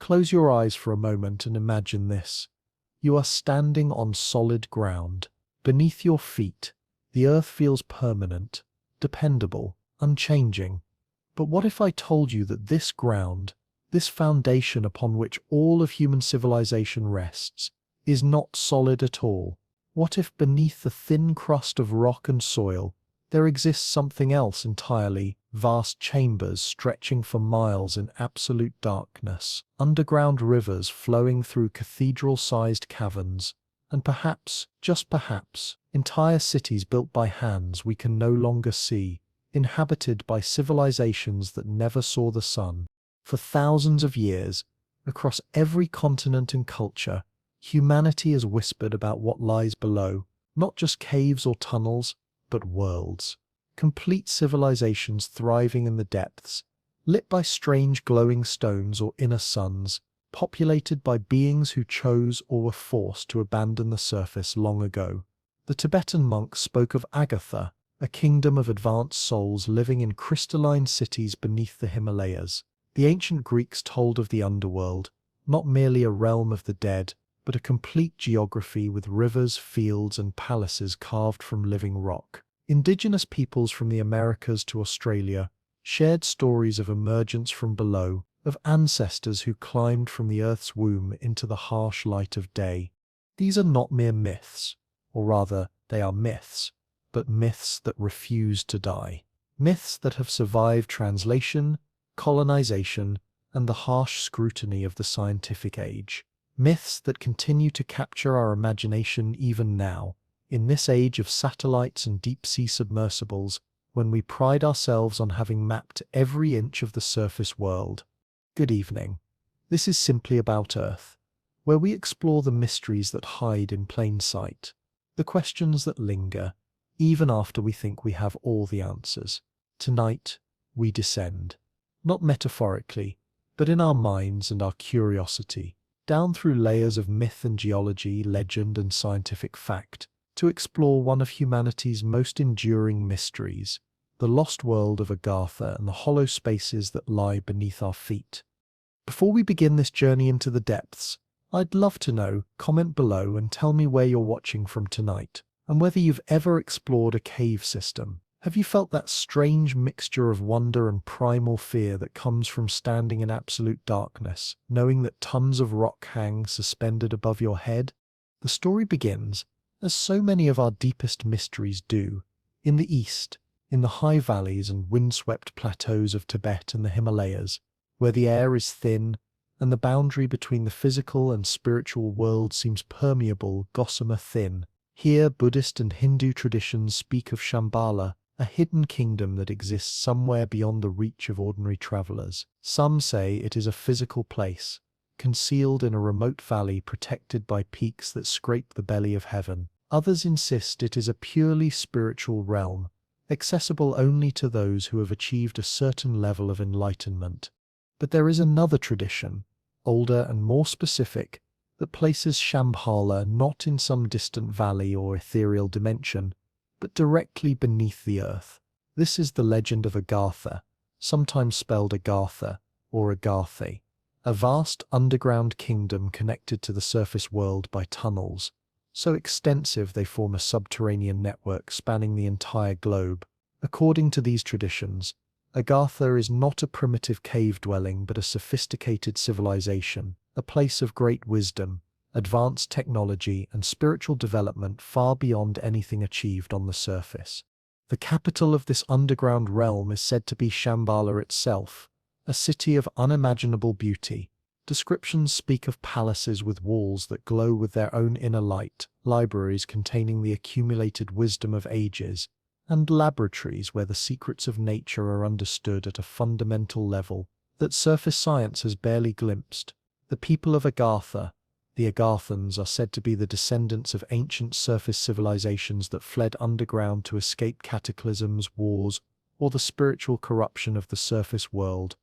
Close your eyes for a moment and imagine this. You are standing on solid ground. Beneath your feet, the earth feels permanent, dependable, unchanging. But what if I told you that this ground, this foundation upon which all of human civilization rests, is not solid at all? What if beneath the thin crust of rock and soil, there exists something else entirely, vast chambers stretching for miles in absolute darkness, underground rivers flowing through cathedral-sized caverns, and perhaps, just perhaps, entire cities built by hands we can no longer see, inhabited by civilizations that never saw the sun. For thousands of years, across every continent and culture, humanity has whispered about what lies below, not just caves or tunnels, but worlds. Complete civilizations thriving in the depths, lit by strange glowing stones or inner suns, populated by beings who chose or were forced to abandon the surface long ago. The Tibetan monks spoke of Agartha, a kingdom of advanced souls living in crystalline cities beneath the Himalayas. The ancient Greeks told of the underworld, not merely a realm of the dead, but a complete geography with rivers, fields, and palaces carved from living rock. Indigenous peoples from the Americas to Australia shared stories of emergence from below, of ancestors who climbed from the earth's womb into the harsh light of day. These are not mere myths, or rather, they are myths, but myths that refuse to die. Myths that have survived translation, colonization, and the harsh scrutiny of the scientific age. Myths that continue to capture our imagination even now, in this age of satellites and deep-sea submersibles, when we pride ourselves on having mapped every inch of the surface world. Good evening. This is Simply About Earth, where we explore the mysteries that hide in plain sight, the questions that linger, even after we think we have all the answers. Tonight, we descend, not metaphorically, but in our minds and our curiosity, down through layers of myth and geology, legend and scientific fact, to explore one of humanity's most enduring mysteries, the lost world of Agartha and the hollow spaces that lie beneath our feet. Before we begin this journey into the depths, I'd love to know, comment below and tell me where you're watching from tonight, and whether you've ever explored a cave system. Have you felt that strange mixture of wonder and primal fear that comes from standing in absolute darkness, knowing that tons of rock hang suspended above your head? The story begins, as so many of our deepest mysteries do, in the east, in the high valleys and windswept plateaus of Tibet and the Himalayas, where the air is thin and the boundary between the physical and spiritual world seems permeable, gossamer thin. Here, Buddhist and Hindu traditions speak of Shambhala, a hidden kingdom that exists somewhere beyond the reach of ordinary travelers. Some say it is a physical place, concealed in a remote valley protected by peaks that scrape the belly of heaven. Others insist it is a purely spiritual realm, accessible only to those who have achieved a certain level of enlightenment. But there is another tradition, older and more specific, that places Shambhala not in some distant valley or ethereal dimension, but directly beneath the earth. This is the legend of Agartha, sometimes spelled Agartha or Agarthe, a vast underground kingdom connected to the surface world by tunnels, so extensive they form a subterranean network spanning the entire globe. According to these traditions, Agartha is not a primitive cave dwelling but a sophisticated civilization, a place of great wisdom, advanced technology and spiritual development far beyond anything achieved on the surface. The capital of this underground realm is said to be Shambhala itself, a city of unimaginable beauty. Descriptions speak of palaces with walls that glow with their own inner light, libraries containing the accumulated wisdom of ages, and laboratories where the secrets of nature are understood at a fundamental level that surface science has barely glimpsed. The people of Agartha, the Agarthans, are said to be the descendants of ancient surface civilizations that fled underground to escape cataclysms, wars, or the spiritual corruption of the surface world.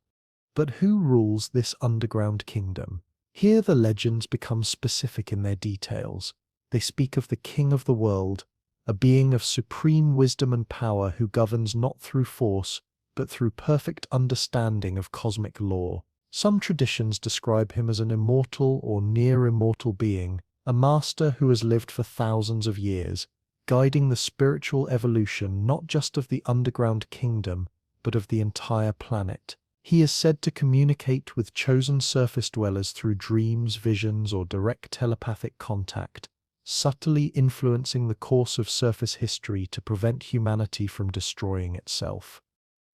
But who rules this underground kingdom? Here the legends become specific in their details. They speak of the king of the world, a being of supreme wisdom and power who governs not through force, but through perfect understanding of cosmic law. Some traditions describe him as an immortal or near-immortal being, a master who has lived for thousands of years, guiding the spiritual evolution not just of the underground kingdom, but of the entire planet. He is said to communicate with chosen surface dwellers through dreams, visions, or direct telepathic contact, subtly influencing the course of surface history to prevent humanity from destroying itself.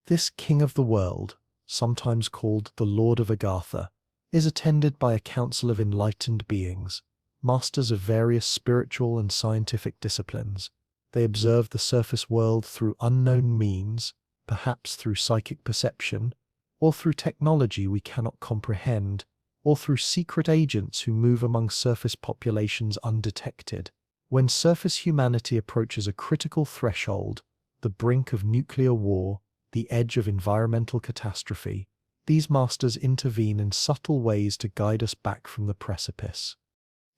This king of the world, sometimes called the Lord of Agartha, is attended by a council of enlightened beings, masters of various spiritual and scientific disciplines. They observe the surface world through unknown means, perhaps through psychic perception, or through technology we cannot comprehend, or through secret agents who move among surface populations undetected. When surface humanity approaches a critical threshold, the brink of nuclear war, the edge of environmental catastrophe, these masters intervene in subtle ways to guide us back from the precipice.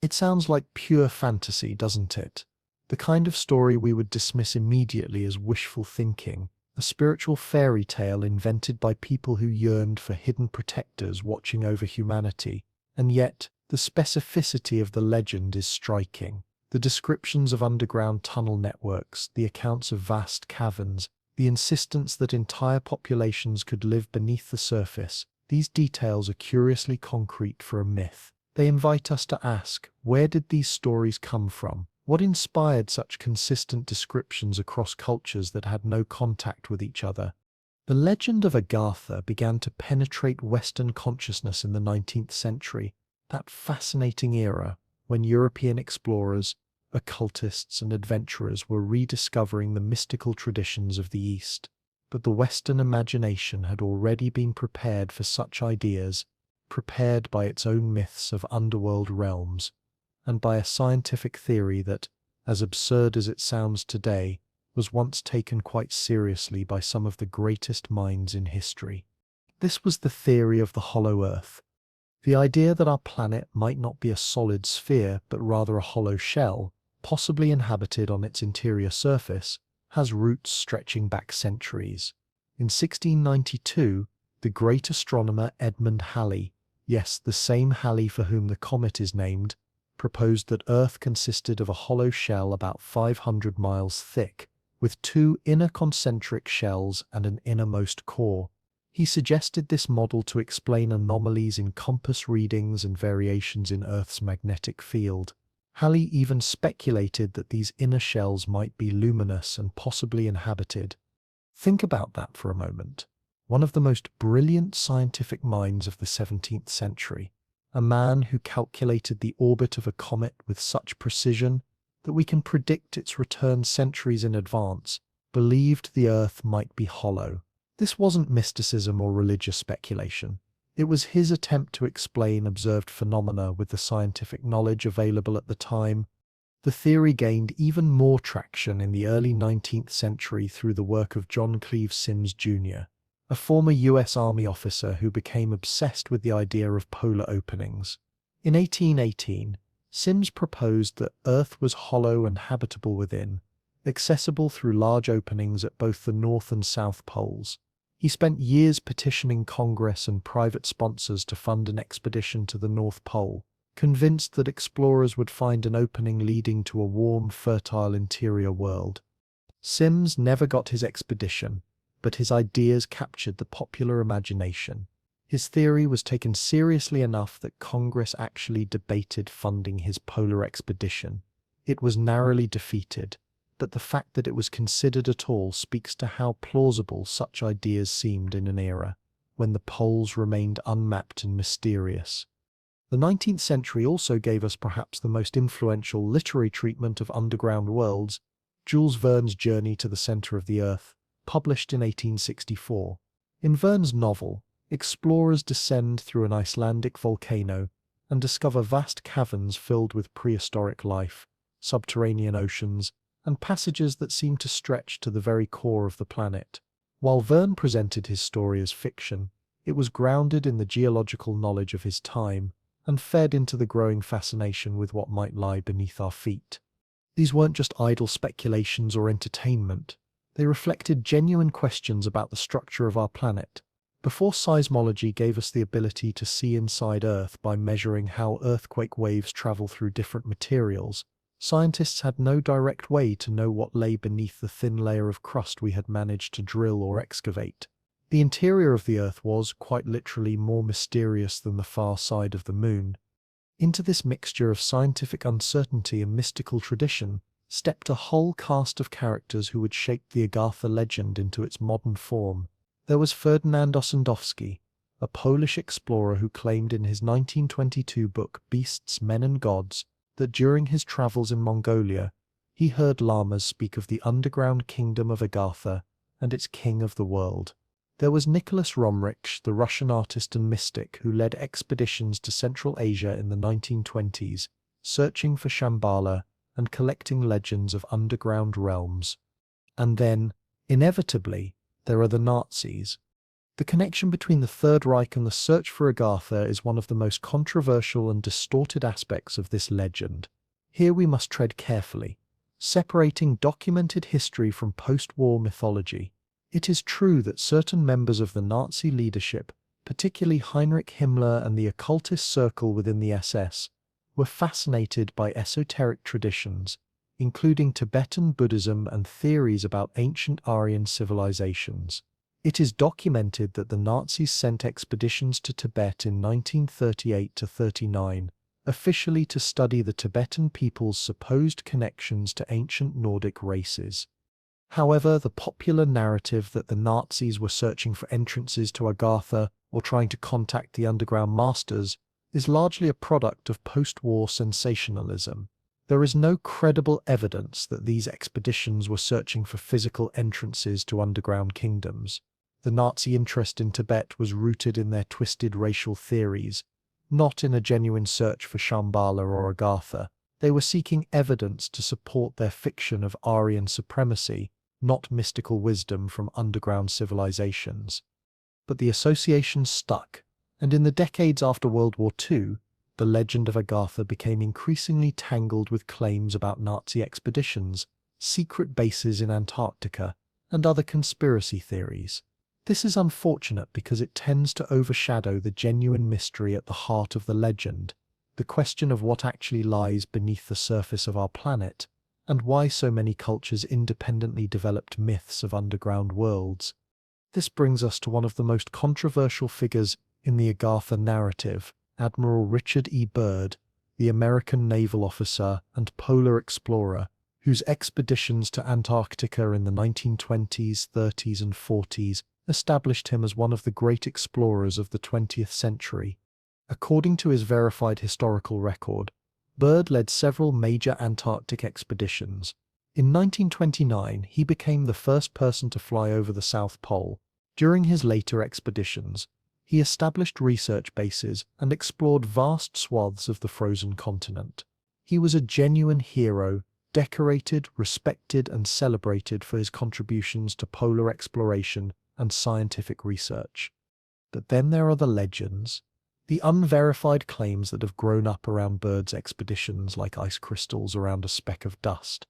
It sounds like pure fantasy, doesn't it? The kind of story we would dismiss immediately as wishful thinking, a spiritual fairy tale invented by people who yearned for hidden protectors watching over humanity. And yet, the specificity of the legend is striking. The descriptions of underground tunnel networks, the accounts of vast caverns, the insistence that entire populations could live beneath the surface, these details are curiously concrete for a myth. They invite us to ask, where did these stories come from? What inspired such consistent descriptions across cultures that had no contact with each other? The legend of Agartha began to penetrate Western consciousness in the 19th century, that fascinating era when European explorers, occultists, and adventurers were rediscovering the mystical traditions of the East. But the Western imagination had already been prepared for such ideas, prepared by its own myths of underworld realms, and by a scientific theory that, as absurd as it sounds today, was once taken quite seriously by some of the greatest minds in history. This was the theory of the hollow Earth, the idea that our planet might not be a solid sphere but rather a hollow shell, possibly inhabited on its interior surface, has roots stretching back centuries. In 1692, the great astronomer Edmund Halley, yes, the same Halley for whom the comet is named, proposed that Earth consisted of a hollow shell about 500 miles thick, with two inner concentric shells and an innermost core. He suggested this model to explain anomalies in compass readings and variations in Earth's magnetic field. Halley even speculated that these inner shells might be luminous and possibly inhabited. Think about that for a moment. One of the most brilliant scientific minds of the 17th century, a man who calculated the orbit of a comet with such precision that we can predict its return centuries in advance, believed the Earth might be hollow. This wasn't mysticism or religious speculation. It was his attempt to explain observed phenomena with the scientific knowledge available at the time. The theory gained even more traction in the early 19th century through the work of John Cleves Symmes Jr., a former US Army officer who became obsessed with the idea of polar openings. In 1818, Symmes proposed that Earth was hollow and habitable within, accessible through large openings at both the North and South poles. He spent years petitioning Congress and private sponsors to fund an expedition to the North Pole, convinced that explorers would find an opening leading to a warm, fertile interior world. Symmes never got his expedition, but his ideas captured the popular imagination. His theory was taken seriously enough that Congress actually debated funding his polar expedition. It was narrowly defeated, but the fact that it was considered at all speaks to how plausible such ideas seemed in an era when the poles remained unmapped and mysterious. The 19th century also gave us perhaps the most influential literary treatment of underground worlds, Jules Verne's Journey to the Center of the Earth, published in 1864. In Verne's novel, explorers descend through an Icelandic volcano and discover vast caverns filled with prehistoric life, subterranean oceans, and passages that seem to stretch to the very core of the planet. While Verne presented his story as fiction, it was grounded in the geological knowledge of his time and fed into the growing fascination with what might lie beneath our feet. These weren't just idle speculations or entertainment. They reflected genuine questions about the structure of our planet, Before seismology gave us the ability to see inside Earth by measuring how earthquake waves travel through different materials, scientists had no direct way to know what lay beneath the thin layer of crust we had managed to drill or excavate. The interior of the Earth was, quite literally, more mysterious than the far side of the Moon. Into this mixture of scientific uncertainty and mystical tradition stepped a whole cast of characters who would shape the Agartha legend into its modern form. There was Ferdynand Ossendowski, a Polish explorer who claimed in his 1922 book Beasts, Men and Gods that during his travels in Mongolia, he heard lamas speak of the underground kingdom of Agartha and its king of the world. There was Nicholas Roerich, the Russian artist and mystic who led expeditions to Central Asia in the 1920s, searching for Shambhala and collecting legends of underground realms. And then, inevitably, there are the Nazis. The connection between the Third Reich and the search for Agartha is one of the most controversial and distorted aspects of this legend. Here we must tread carefully, separating documented history from post-war mythology. It is true that certain members of the Nazi leadership, particularly Heinrich Himmler and the occultist circle within the SS, were fascinated by esoteric traditions, including Tibetan Buddhism and theories about ancient Aryan civilizations. It is documented that the Nazis sent expeditions to Tibet in 1938–39, officially to study the Tibetan people's supposed connections to ancient Nordic races. However, the popular narrative that the Nazis were searching for entrances to Agartha or trying to contact the underground masters is largely a product of post-war sensationalism. There is no credible evidence that these expeditions were searching for physical entrances to underground kingdoms. The Nazi interest in Tibet was rooted in their twisted racial theories, not in a genuine search for Shambhala or Agartha. They were seeking evidence to support their fiction of Aryan supremacy, not mystical wisdom from underground civilizations. But the association stuck, and in the decades after World War II, the legend of Agartha became increasingly tangled with claims about Nazi expeditions, secret bases in Antarctica, and other conspiracy theories. This is unfortunate because it tends to overshadow the genuine mystery at the heart of the legend, the question of what actually lies beneath the surface of our planet, and why so many cultures independently developed myths of underground worlds. This brings us to one of the most controversial figures in the Agartha narrative, Admiral Richard E. Byrd, the American naval officer and polar explorer, whose expeditions to Antarctica in the 1920s, 30s, and 40s established him as one of the great explorers of the 20th century. According to his verified historical record, Byrd led several major Antarctic expeditions. In 1929, he became the first person to fly over the South Pole. During his later expeditions, he established research bases and explored vast swaths of the frozen continent. He was a genuine hero, decorated, respected, and celebrated for his contributions to polar exploration and scientific research. But then there are the legends, the unverified claims that have grown up around Byrd's expeditions like ice crystals around a speck of dust.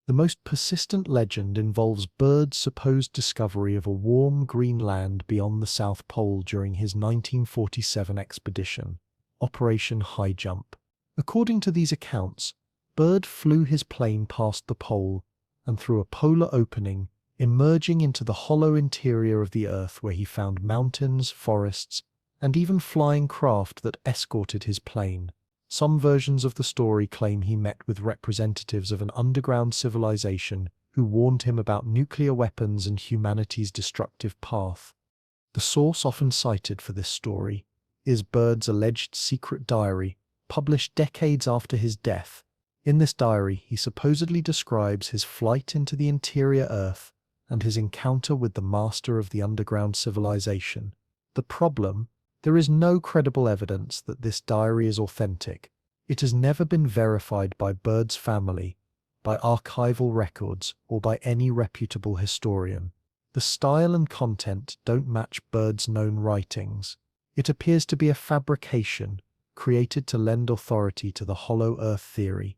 The most persistent legend involves Byrd's supposed discovery of a warm green land beyond the South Pole during his 1947 expedition, Operation High Jump. According to these accounts, Byrd flew his plane past the pole and through a polar opening, emerging into the hollow interior of the Earth where he found mountains, forests, and even flying craft that escorted his plane. Some versions of the story claim he met with representatives of an underground civilization who warned him about nuclear weapons and humanity's destructive path. The source often cited for this story is Byrd's alleged secret diary, published decades after his death. In this diary, he supposedly describes his flight into the interior Earth and his encounter with the master of the underground civilization. The problem: there is no credible evidence that this diary is authentic. It has never been verified by Byrd's family, by archival records, or by any reputable historian. The style and content don't match Byrd's known writings. It appears to be a fabrication, created to lend authority to the hollow Earth theory.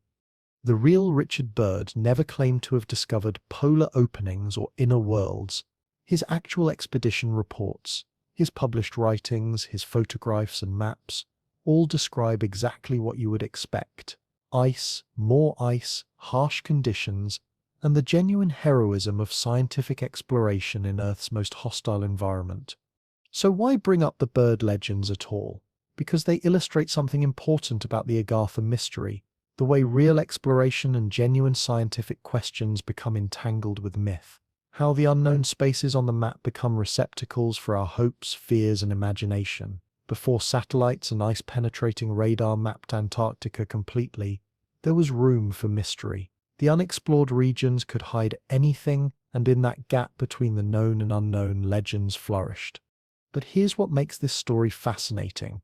The real Richard Byrd never claimed to have discovered polar openings or inner worlds. His actual expedition reports, His published writings, his photographs and maps, all describe exactly what you would expect. Ice, more ice, harsh conditions, and the genuine heroism of scientific exploration in Earth's most hostile environment. So why bring up the bird legends at all? Because they illustrate something important about the Agartha mystery, the way real exploration and genuine scientific questions become entangled with myth. How the unknown spaces on the map become receptacles for our hopes, fears, and imagination. Before satellites and ice-penetrating radar mapped Antarctica completely, there was room for mystery. The unexplored regions could hide anything, and in that gap between the known and unknown, legends flourished. But here's what makes this story fascinating.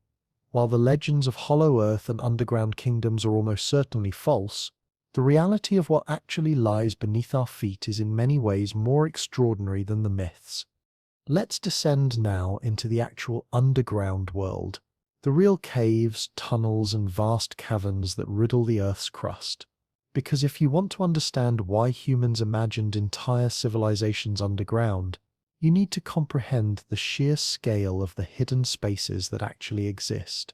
While the legends of Hollow Earth and underground kingdoms are almost certainly false, the reality of what actually lies beneath our feet is in many ways more extraordinary than the myths. Let's descend now into the actual underground world, the real caves, tunnels, and vast caverns that riddle the Earth's crust. Because if you want to understand why humans imagined entire civilizations underground, you need to comprehend the sheer scale of the hidden spaces that actually exist.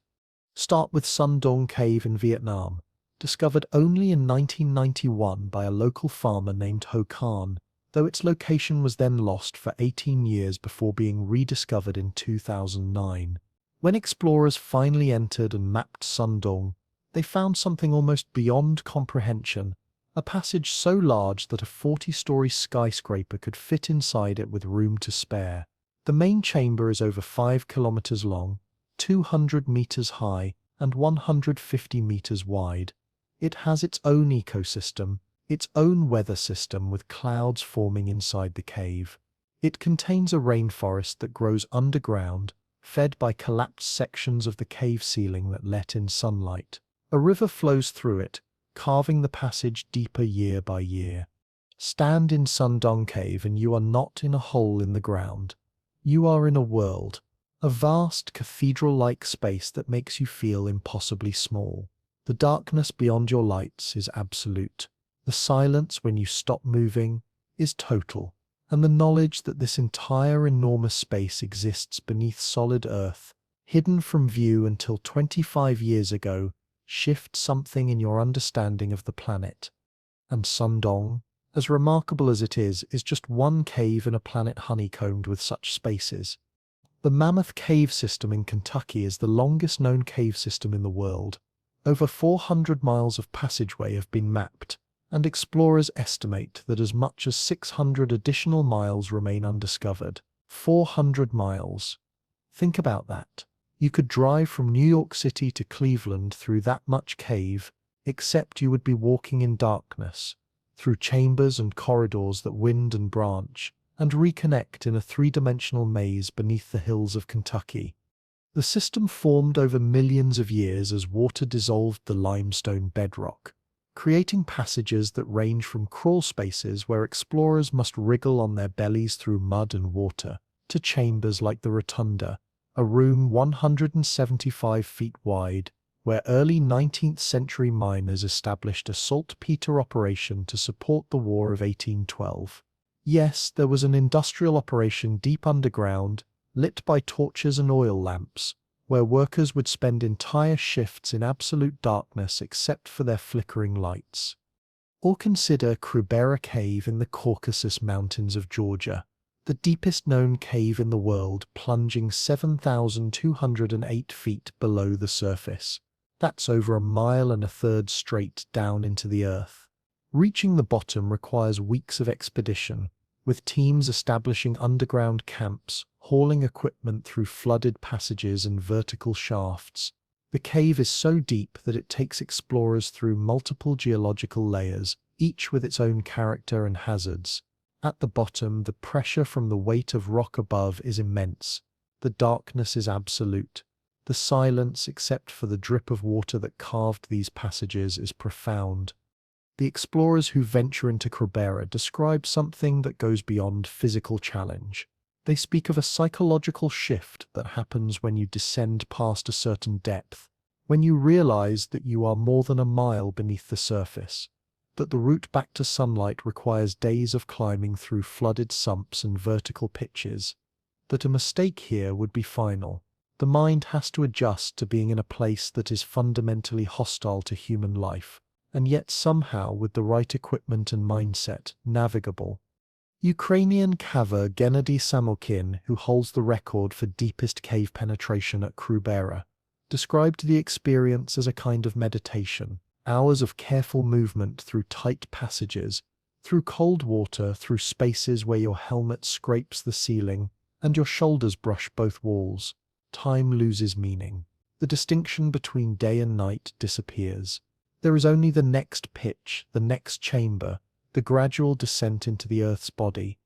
Start with Sun Dong Cave in Vietnam, discovered only in 1991 by a local farmer named Ho Khan, though its location was then lost for 18 years before being rediscovered in 2009. When explorers finally entered and mapped Sun Dong, they found something almost beyond comprehension. A passage so large that a 40-story skyscraper could fit inside it with room to spare. The main chamber is over 5 kilometers long, 200 meters high, and 150 meters wide. It has its own ecosystem, its own weather system with clouds forming inside the cave. It contains a rainforest that grows underground, fed by collapsed sections of the cave ceiling that let in sunlight. A river flows through it, carving the passage deeper year by year. Stand in Sun Dong Cave and you are not in a hole in the ground. You are in a world, a vast cathedral-like space that makes you feel impossibly small. The darkness beyond your lights is absolute. The silence when you stop moving is total. And the knowledge that this entire enormous space exists beneath solid earth, hidden from view until 25 years ago, shifts something in your understanding of the planet. And Sun Dong, as remarkable as it is just one cave in a planet honeycombed with such spaces. The Mammoth Cave System in Kentucky is the longest known cave system in the world. Over 400 miles of passageway have been mapped, and explorers estimate that as much as 600 additional miles remain undiscovered. 400 miles. Think about that. You could drive from New York City to Cleveland through that much cave, except you would be walking in darkness, through chambers and corridors that wind and branch, and reconnect in a three-dimensional maze beneath the hills of Kentucky. The system formed over millions of years as water dissolved the limestone bedrock, creating passages that range from crawl spaces where explorers must wriggle on their bellies through mud and water, to chambers like the Rotunda, a room 175 feet wide, where early 19th century miners established a saltpeter operation to support the War of 1812. Yes, there was an industrial operation deep underground, lit by torches and oil lamps, where workers would spend entire shifts in absolute darkness except for their flickering lights. Or consider Krubera Cave in the Caucasus Mountains of Georgia, the deepest known cave in the world, plunging 7,208 feet below the surface. That's over 1.33 miles straight down into the earth. Reaching the bottom requires weeks of expedition, with teams establishing underground camps, hauling equipment through flooded passages and vertical shafts. The cave is so deep that it takes explorers through multiple geological layers, each with its own character and hazards. At the bottom, the pressure from the weight of rock above is immense. The darkness is absolute. The silence, except for the drip of water that carved these passages, is profound. The explorers who venture into Krubera describe something that goes beyond physical challenge. They speak of a psychological shift that happens when you descend past a certain depth, when you realize that you are more than a mile beneath the surface, that the route back to sunlight requires days of climbing through flooded sumps and vertical pitches. that a mistake here would be final. The mind has to adjust to being in a place that is fundamentally hostile to human life, and yet somehow, with the right equipment and mindset, navigable. Ukrainian caver Gennady Samokhin, who holds the record for deepest cave penetration at Krubera, described the experience as a kind of meditation. Hours of careful movement through tight passages, through cold water, through spaces where your helmet scrapes the ceiling and your shoulders brush both walls. Time loses meaning. The distinction between day and night disappears. There is only the next pitch, the next chamber, the gradual descent into the Earth's body.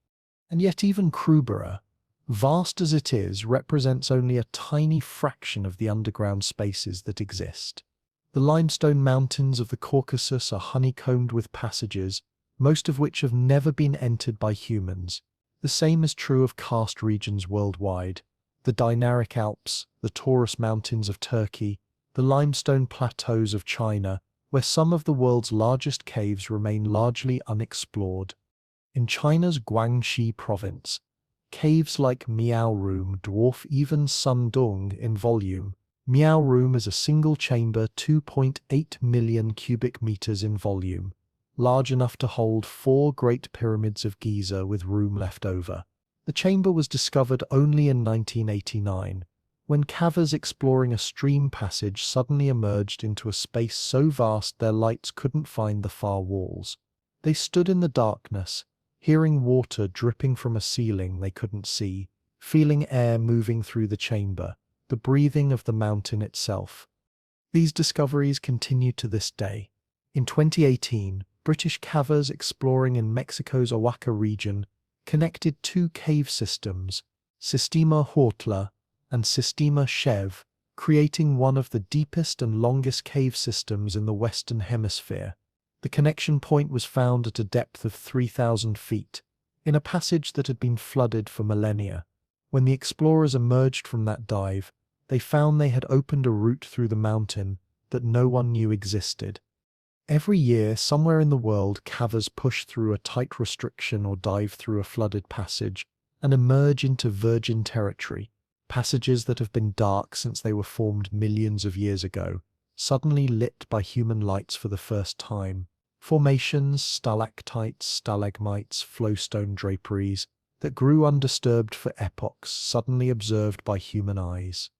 And yet even Krubera, vast as it is, represents only a tiny fraction of the underground spaces that exist. The limestone mountains of the Caucasus are honeycombed with passages, most of which have never been entered by humans. The same is true of karst regions worldwide. The Dinaric Alps, the Taurus Mountains of Turkey, the limestone plateaus of China, where some of the world's largest caves remain largely unexplored. In China's Guangxi province, caves like Miao Room dwarf even Sundong in volume. Miao Room is a single chamber 2.8 million cubic meters in volume, large enough to hold 4 Great Pyramids of Giza with room left over. The chamber was discovered only in 1989, when cavers exploring a stream passage suddenly emerged into a space so vast their lights couldn't find the far walls. They stood in the darkness, hearing water dripping from a ceiling they couldn't see, feeling air moving through the chamber, the breathing of the mountain itself. These discoveries continue to this day. In 2018, British cavers exploring in Mexico's Oaxaca region connected 2 cave systems, Sistema Huautla and Sistema Chev, creating one of the deepest and longest cave systems in the Western Hemisphere. The connection point was found at a depth of 3,000 feet, in a passage that had been flooded for millennia. When the explorers emerged from that dive, they found they had opened a route through the mountain that no one knew existed. Every year, somewhere in the world, cavers push through a tight restriction or dive through a flooded passage and emerge into virgin territory, passages that have been dark since they were formed millions of years ago, suddenly lit by human lights for the first time. Formations, stalactites, stalagmites, flowstone draperies that grew undisturbed for epochs, suddenly observed by human eyes.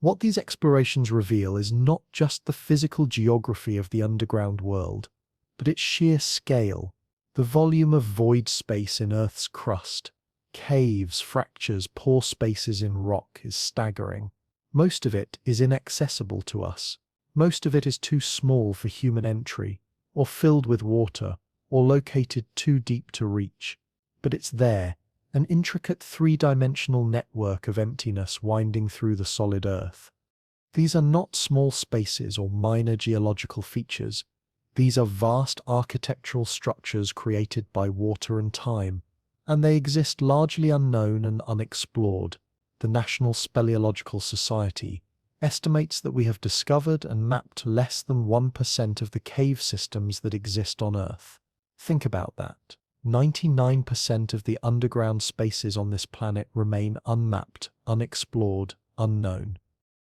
What these explorations reveal is not just the physical geography of the underground world, but its sheer scale, the volume of void space in Earth's crust, caves, fractures, pore spaces in rock is staggering. Most of it is inaccessible to us. Most of it is too small for human entry, or filled with water, or located too deep to reach. But it's there, an intricate 3-dimensional network of emptiness winding through the solid earth. These are not small spaces or minor geological features. These are vast architectural structures created by water and time, and they exist largely unknown and unexplored. The National Speleological Society estimates that we have discovered and mapped less than 1% of the cave systems that exist on Earth. Think about that. 99% of the underground spaces on this planet remain unmapped, unexplored, unknown.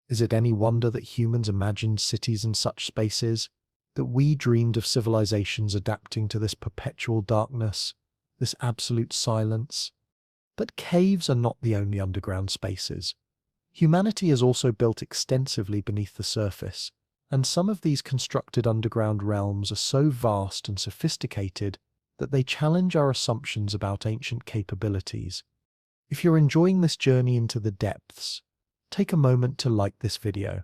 Is it any wonder that humans imagined cities in such spaces? That we dreamed of civilizations adapting to this perpetual darkness, this absolute silence? But caves are not the only underground spaces. Humanity has also built extensively beneath the surface, and some of these constructed underground realms are so vast and sophisticated that they challenge our assumptions about ancient capabilities. If you're enjoying this journey into the depths, take a moment to like this video.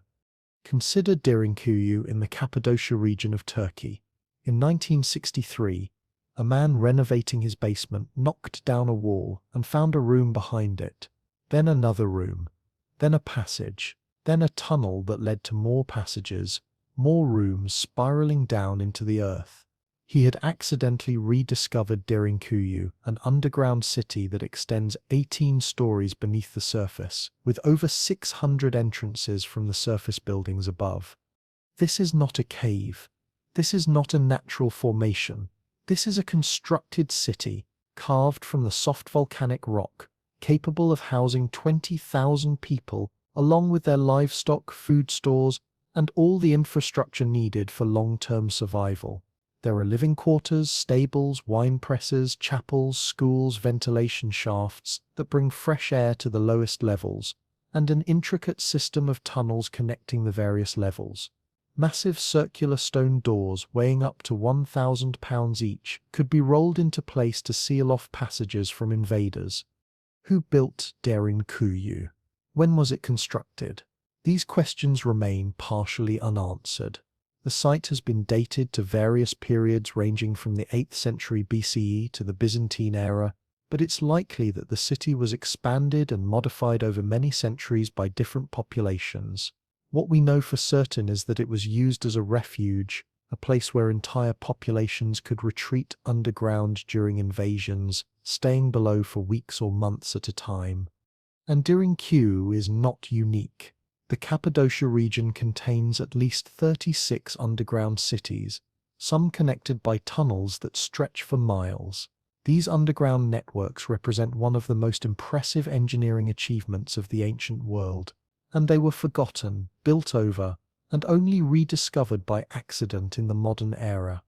Consider Derinkuyu in the Cappadocia region of Turkey. In 1963, a man renovating his basement knocked down a wall and found a room behind it, then another room, then a passage, then a tunnel that led to more passages, more rooms spiraling down into the earth. He had accidentally rediscovered Derinkuyu, an underground city that extends 18 stories beneath the surface, with over 600 entrances from the surface buildings above. This is not a cave. This is not a natural formation. This is a constructed city, carved from the soft volcanic rock, capable of housing 20,000 people, along with their livestock, food stores, and all the infrastructure needed for long-term survival. There are living quarters, stables, wine presses, chapels, schools, ventilation shafts that bring fresh air to the lowest levels, and an intricate system of tunnels connecting the various levels. Massive circular stone doors weighing up to 1,000 pounds each could be rolled into place to seal off passages from invaders. Who built Derinkuyu? When was it constructed? These questions remain partially unanswered. The site has been dated to various periods ranging from the 8th century BCE to the Byzantine era, but it's likely that the city was expanded and modified over many centuries by different populations. What we know for certain is that it was used as a refuge, a place where entire populations could retreat underground during invasions, staying below for weeks or months at a time. And Derinkuyu is not unique. The Cappadocia region contains at least 36 underground cities, some connected by tunnels that stretch for miles. These underground networks represent one of the most impressive engineering achievements of the ancient world, and they were forgotten, built over, and only rediscovered by accident in the modern era.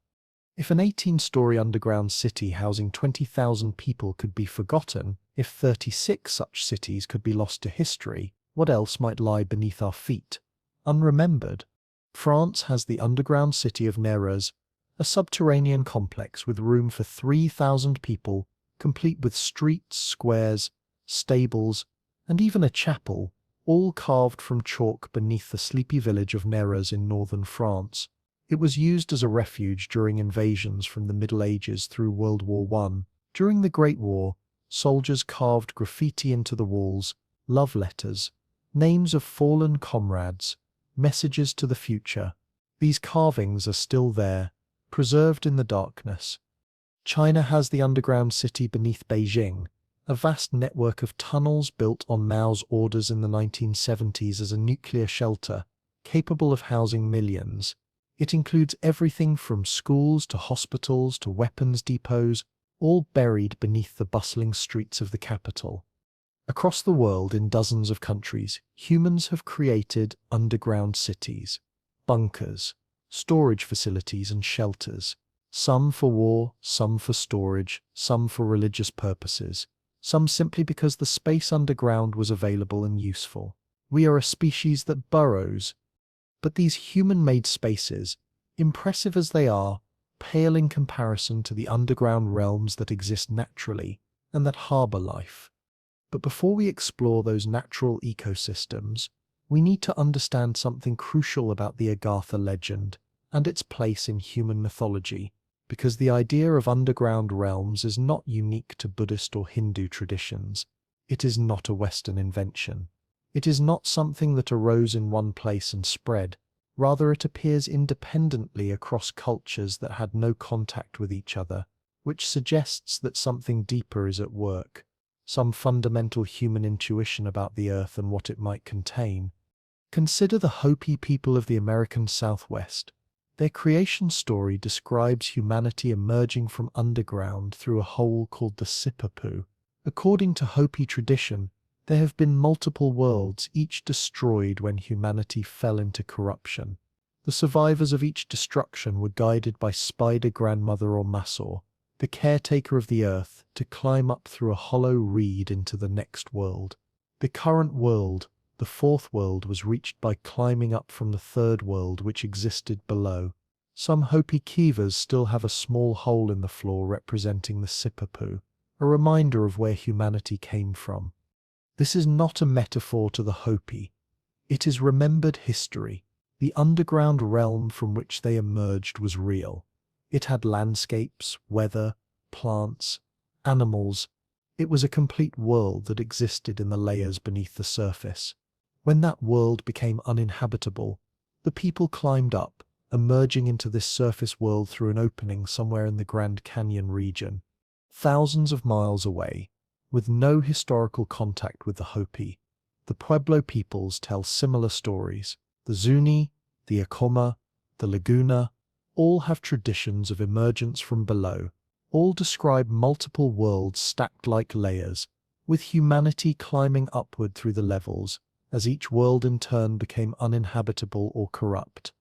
If an 18-story underground city housing 20,000 people could be forgotten, if 36 such cities could be lost to history, what else might lie beneath our feet, unremembered? France has the underground city of Néraze, a subterranean complex with room for 3,000 people, complete with streets, squares, stables, and even a chapel, all carved from chalk beneath the sleepy village of Néraze in northern France. It was used as a refuge during invasions from the Middle Ages through World War I. During the Great War, soldiers carved graffiti into the walls, love letters, names of fallen comrades, messages to the future. These carvings are still there, preserved in the darkness. China has the underground city beneath Beijing, a vast network of tunnels built on Mao's orders in the 1970s as a nuclear shelter, capable of housing millions. It includes everything from schools to hospitals to weapons depots, all buried beneath the bustling streets of the capital. Across the world, in dozens of countries, humans have created underground cities, bunkers, storage facilities and shelters, some for war, some for storage, some for religious purposes, some simply because the space underground was available and useful. We are a species that burrows, but these human-made spaces, impressive as they are, pale in comparison to the underground realms that exist naturally and that harbor life. But before we explore those natural ecosystems, we need to understand something crucial about the Agartha legend and its place in human mythology, because the idea of underground realms is not unique to Buddhist or Hindu traditions. It is not a Western invention. It is not something that arose in one place and spread. Rather, it appears independently across cultures that had no contact with each other, which suggests that something deeper is at work. Some fundamental human intuition about the earth and what it might contain. Consider the Hopi people of the American Southwest. Their creation story describes humanity emerging from underground through a hole called the Sipapu. According to Hopi tradition, there have been multiple worlds, each destroyed when humanity fell into corruption. The survivors of each destruction were guided by Spider Grandmother or Masor, the caretaker of the earth, to climb up through a hollow reed into the next world. The current world, the fourth world, was reached by climbing up from the third world which existed below. Some Hopi kivas still have a small hole in the floor representing the Sipapu, a reminder of where humanity came from. This is not a metaphor to the Hopi. It is remembered history. The underground realm from which they emerged was real. It had landscapes, weather, plants, animals. It was a complete world that existed in the layers beneath the surface. When that world became uninhabitable, the people climbed up, emerging into this surface world through an opening somewhere in the Grand Canyon region, thousands of miles away. With no historical contact with the Hopi, the Pueblo peoples tell similar stories. The Zuni, the Acoma, the Laguna, all have traditions of emergence from below. All describe multiple worlds stacked like layers, with humanity climbing upward through the levels, as each world in turn became uninhabitable or corrupt.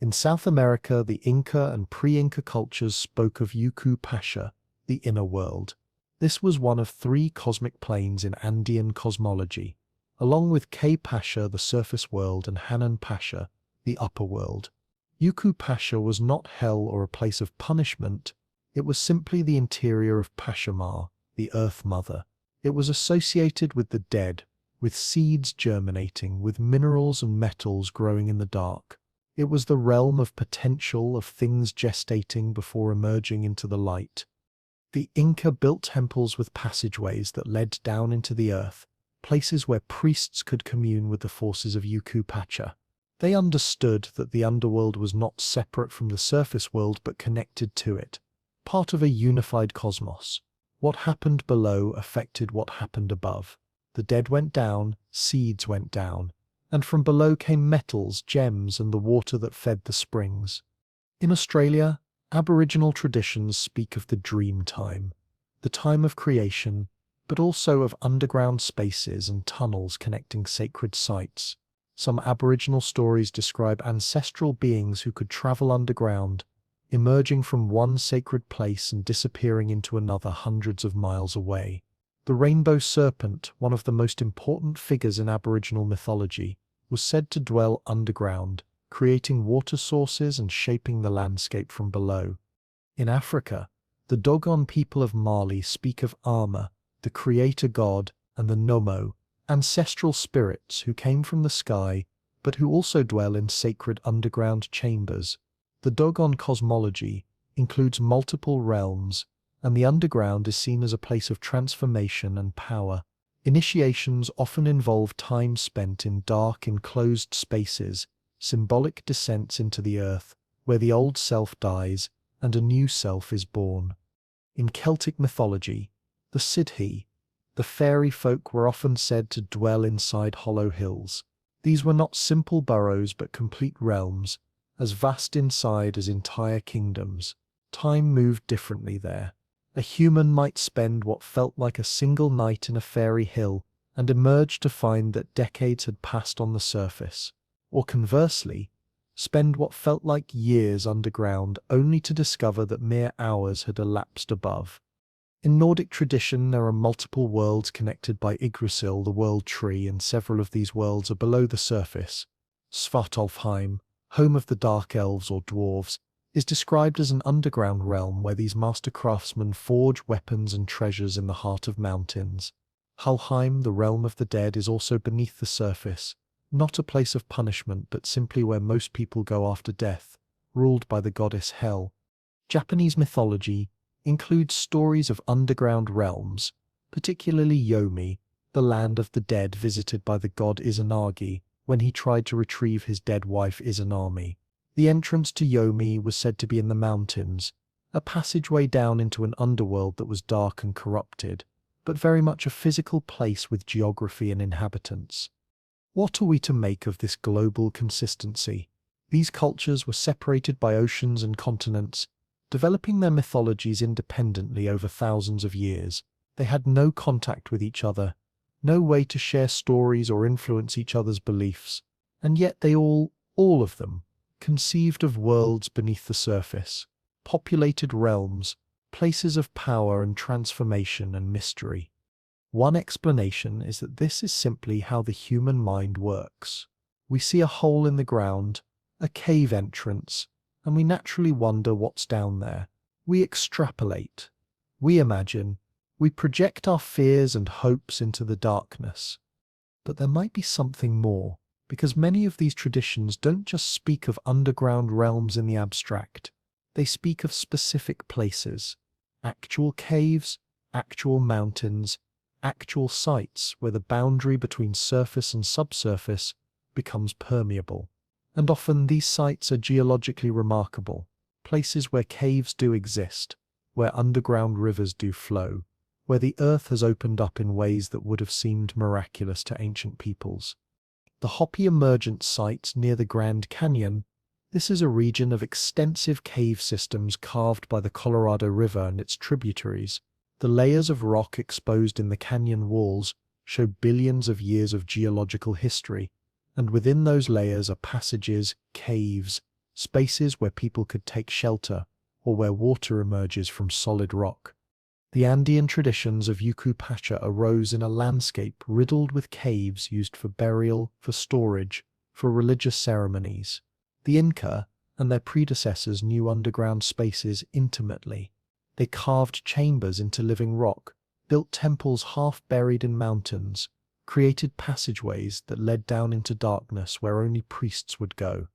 In South America, the Inca and pre-Inca cultures spoke of Yuku Pasha, the inner world. This was one of three cosmic planes in Andean cosmology, along with K Pasha, the surface world, and Hanan Pasha, the upper world. Yuku Pasha was not hell or a place of punishment, it was simply the interior of Pashamar, the Earth Mother. It was associated with the dead, with seeds germinating, with minerals and metals growing in the dark. It was the realm of potential, of things gestating before emerging into the light. The Inca built temples with passageways that led down into the earth, places where priests could commune with the forces of Yuku Pacha. They understood that the underworld was not separate from the surface world but connected to it, part of a unified cosmos. What happened below affected what happened above. The dead went down, seeds went down, and from below came metals, gems, and the water that fed the springs. In Australia, Aboriginal traditions speak of the dream time, the time of creation, but also of underground spaces and tunnels connecting sacred sites. Some Aboriginal stories describe ancestral beings who could travel underground, emerging from one sacred place and disappearing into another hundreds of miles away. The rainbow serpent, one of the most important figures in Aboriginal mythology, was said to dwell underground, creating water sources and shaping the landscape from below. In Africa, the Dogon people of Mali speak of Ama, the creator god, and the Nomo, ancestral spirits who came from the sky, but who also dwell in sacred underground chambers. The Dogon cosmology includes multiple realms, and the underground is seen as a place of transformation and power. Initiations often involve time spent in dark, enclosed spaces, symbolic descents into the earth, where the old self dies and a new self is born. In Celtic mythology, the Sidhe, the fairy folk, were often said to dwell inside hollow hills. These were not simple burrows but complete realms, as vast inside as entire kingdoms. Time moved differently there. A human might spend what felt like a single night in a fairy hill and emerge to find that decades had passed on the surface. Or conversely, spend what felt like years underground only to discover that mere hours had elapsed above. In Nordic tradition, there are multiple worlds connected by Yggdrasil, the world tree, and several of these worlds are below the surface. Svartalfheim, home of the dark elves or dwarves, is described as an underground realm where these master craftsmen forge weapons and treasures in the heart of mountains. Helheim, the realm of the dead, is also beneath the surface, not a place of punishment but simply where most people go after death, ruled by the goddess Hel. Japanese mythology includes stories of underground realms, particularly Yomi, the land of the dead visited by the god Izanagi when he tried to retrieve his dead wife Izanami. The entrance to Yomi was said to be in the mountains, a passageway down into an underworld that was dark and corrupted, but very much a physical place with geography and inhabitants. What are we to make of this global consistency? These cultures were separated by oceans and continents, developing their mythologies independently over thousands of years. They had no contact with each other, no way to share stories or influence each other's beliefs, and yet they all of them, conceived of worlds beneath the surface, populated realms, places of power and transformation and mystery. One explanation is that this is simply how the human mind works. We see a hole in the ground, a cave entrance, and we naturally wonder what's down there. We extrapolate, we imagine, we project our fears and hopes into the darkness. But there might be something more, because many of these traditions don't just speak of underground realms in the abstract. They speak of specific places, actual caves, actual mountains, actual sites where the boundary between surface and subsurface becomes permeable. And often these sites are geologically remarkable, places where caves do exist, where underground rivers do flow, where the earth has opened up in ways that would have seemed miraculous to ancient peoples. The Hopi Emergence Site near the Grand Canyon, this is a region of extensive cave systems carved by the Colorado River and its tributaries. The layers of rock exposed in the canyon walls show billions of years of geological history, and within those layers are passages, caves, spaces where people could take shelter or where water emerges from solid rock. The Andean traditions of Yuku Pacha arose in a landscape riddled with caves used for burial, for storage, for religious ceremonies. The Inca and their predecessors knew underground spaces intimately. They carved chambers into living rock, built temples half buried in mountains, created passageways that led down into darkness where only priests would go.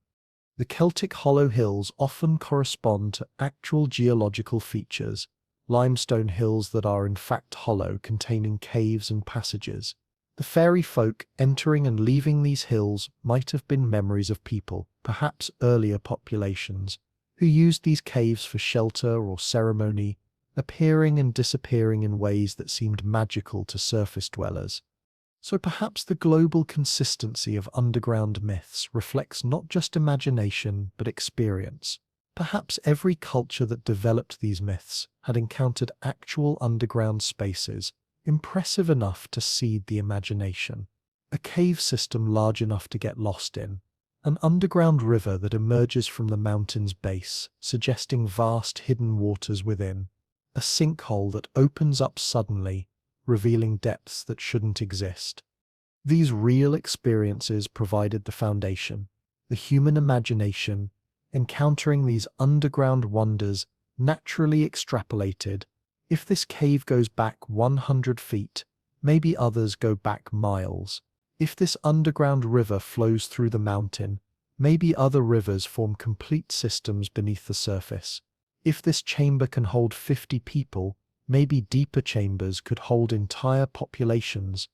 The Celtic hollow hills often correspond to actual geological features, limestone hills that are in fact hollow, containing caves and passages. The fairy folk entering and leaving these hills might have been memories of people, perhaps earlier populations, who used these caves for shelter or ceremony, appearing and disappearing in ways that seemed magical to surface dwellers. So perhaps the global consistency of underground myths reflects not just imagination but experience. Perhaps every culture that developed these myths had encountered actual underground spaces, impressive enough to seed the imagination. A cave system large enough to get lost in. An underground river that emerges from the mountain's base, suggesting vast hidden waters within. A sinkhole that opens up suddenly, revealing depths that shouldn't exist. These real experiences provided the foundation, the human imagination, encountering these underground wonders naturally extrapolated. If this cave goes back 100 feet, maybe others go back miles. If this underground river flows through the mountain, maybe other rivers form complete systems beneath the surface. If this chamber can hold 50 people, maybe deeper chambers could hold entire populations.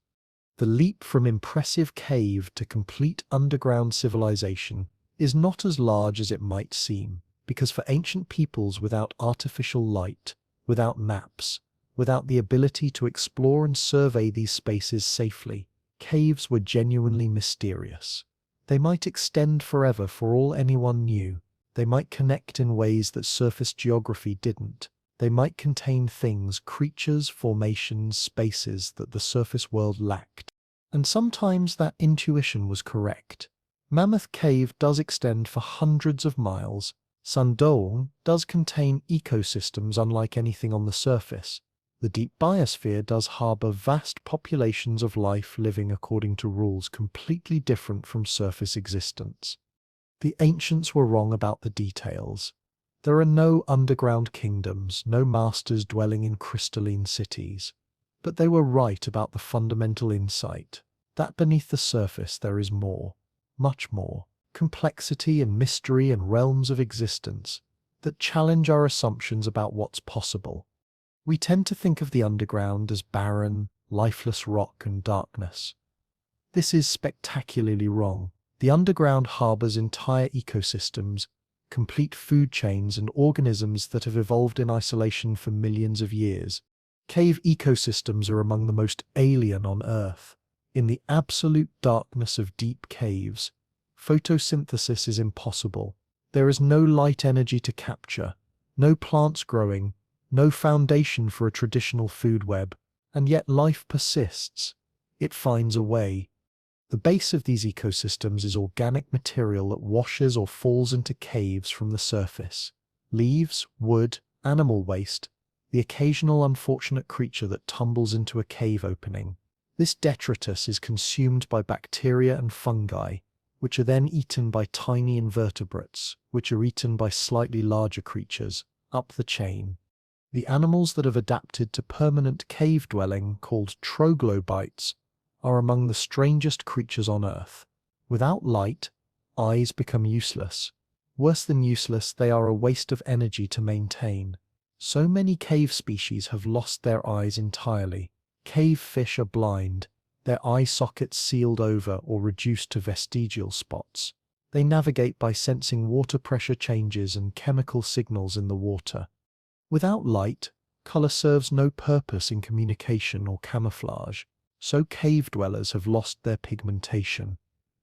The leap from impressive cave to complete underground civilization is not as large as it might seem, because for ancient peoples without artificial light, without maps, without the ability to explore and survey these spaces safely, caves were genuinely mysterious. They might extend forever for all anyone knew. They might connect in ways that surface geography didn't. They might contain things, creatures, formations, spaces that the surface world lacked. And sometimes that intuition was correct. Mammoth Cave does extend for hundreds of miles. Sandoong does contain ecosystems unlike anything on the surface. The deep biosphere does harbor vast populations of life living according to rules completely different from surface existence. The ancients were wrong about the details. There are no underground kingdoms, no masters dwelling in crystalline cities. But they were right about the fundamental insight, that beneath the surface there is more, much more, complexity and mystery and realms of existence that challenge our assumptions about what's possible. We tend to think of the underground as barren, lifeless rock and darkness. This is spectacularly wrong. The underground harbors entire ecosystems, complete food chains and organisms that have evolved in isolation for millions of years. Cave ecosystems are among the most alien on Earth. In the absolute darkness of deep caves, photosynthesis is impossible. There is no light energy to capture, no plants growing, no foundation for a traditional food web, and yet life persists. It finds a way. The base of these ecosystems is organic material that washes or falls into caves from the surface. Leaves, wood, animal waste, the occasional unfortunate creature that tumbles into a cave opening. This detritus is consumed by bacteria and fungi, which are then eaten by tiny invertebrates, which are eaten by slightly larger creatures, up the chain. The animals that have adapted to permanent cave dwelling, called troglobites, are among the strangest creatures on Earth. Without light, eyes become useless. Worse than useless, they are a waste of energy to maintain. So many cave species have lost their eyes entirely. Cave fish are blind, their eye sockets sealed over or reduced to vestigial spots. They navigate by sensing water pressure changes and chemical signals in the water. Without light, color serves no purpose in communication or camouflage, so cave dwellers have lost their pigmentation,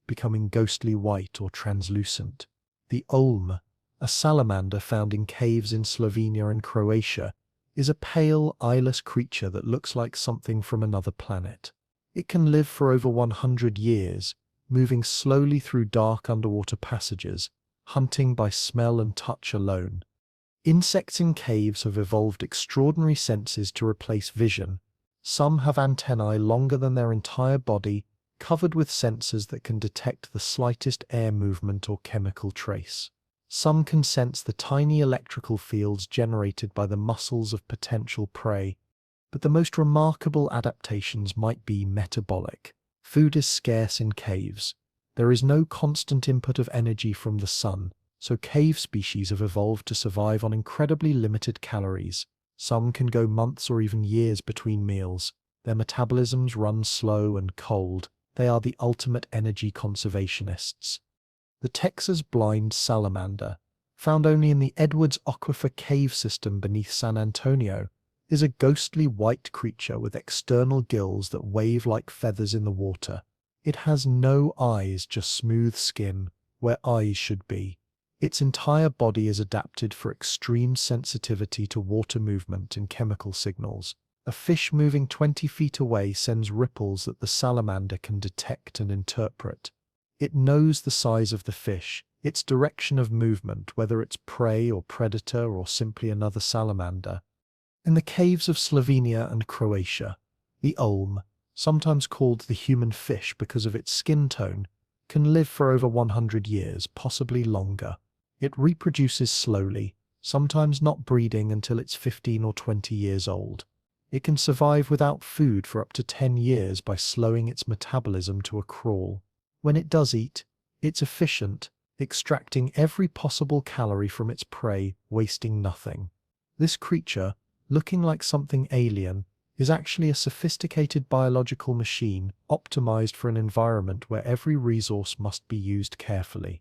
becoming ghostly white or translucent. The olm, a salamander found in caves in Slovenia and Croatia, is a pale, eyeless creature that looks like something from another planet. It can live for over 100 years, moving slowly through dark underwater passages, hunting by smell and touch alone. Insects in caves have evolved extraordinary senses to replace vision. Some have antennae longer than their entire body, covered with sensors that can detect the slightest air movement or chemical trace. Some can sense the tiny electrical fields generated by the muscles of potential prey. But the most remarkable adaptations might be metabolic. Food is scarce in caves. There is no constant input of energy from the sun, so cave species have evolved to survive on incredibly limited calories. Some can go months or even years between meals. Their metabolisms run slow and cold. They are the ultimate energy conservationists. The Texas blind salamander, found only in the Edwards Aquifer cave system beneath San Antonio, is a ghostly white creature with external gills that wave like feathers in the water. It has no eyes, just smooth skin, where eyes should be. Its entire body is adapted for extreme sensitivity to water movement and chemical signals. A fish moving 20 feet away sends ripples that the salamander can detect and interpret. It knows the size of the fish, its direction of movement, whether it's prey or predator or simply another salamander. In the caves of Slovenia and Croatia, the olm, sometimes called the human fish because of its skin tone, can live for over 100 years, possibly longer. It reproduces slowly, sometimes not breeding until it's 15 or 20 years old. It can survive without food for up to 10 years by slowing its metabolism to a crawl. When it does eat, it's efficient, extracting every possible calorie from its prey, wasting nothing. This creature, looking like something alien, is actually a sophisticated biological machine optimized for an environment where every resource must be used carefully.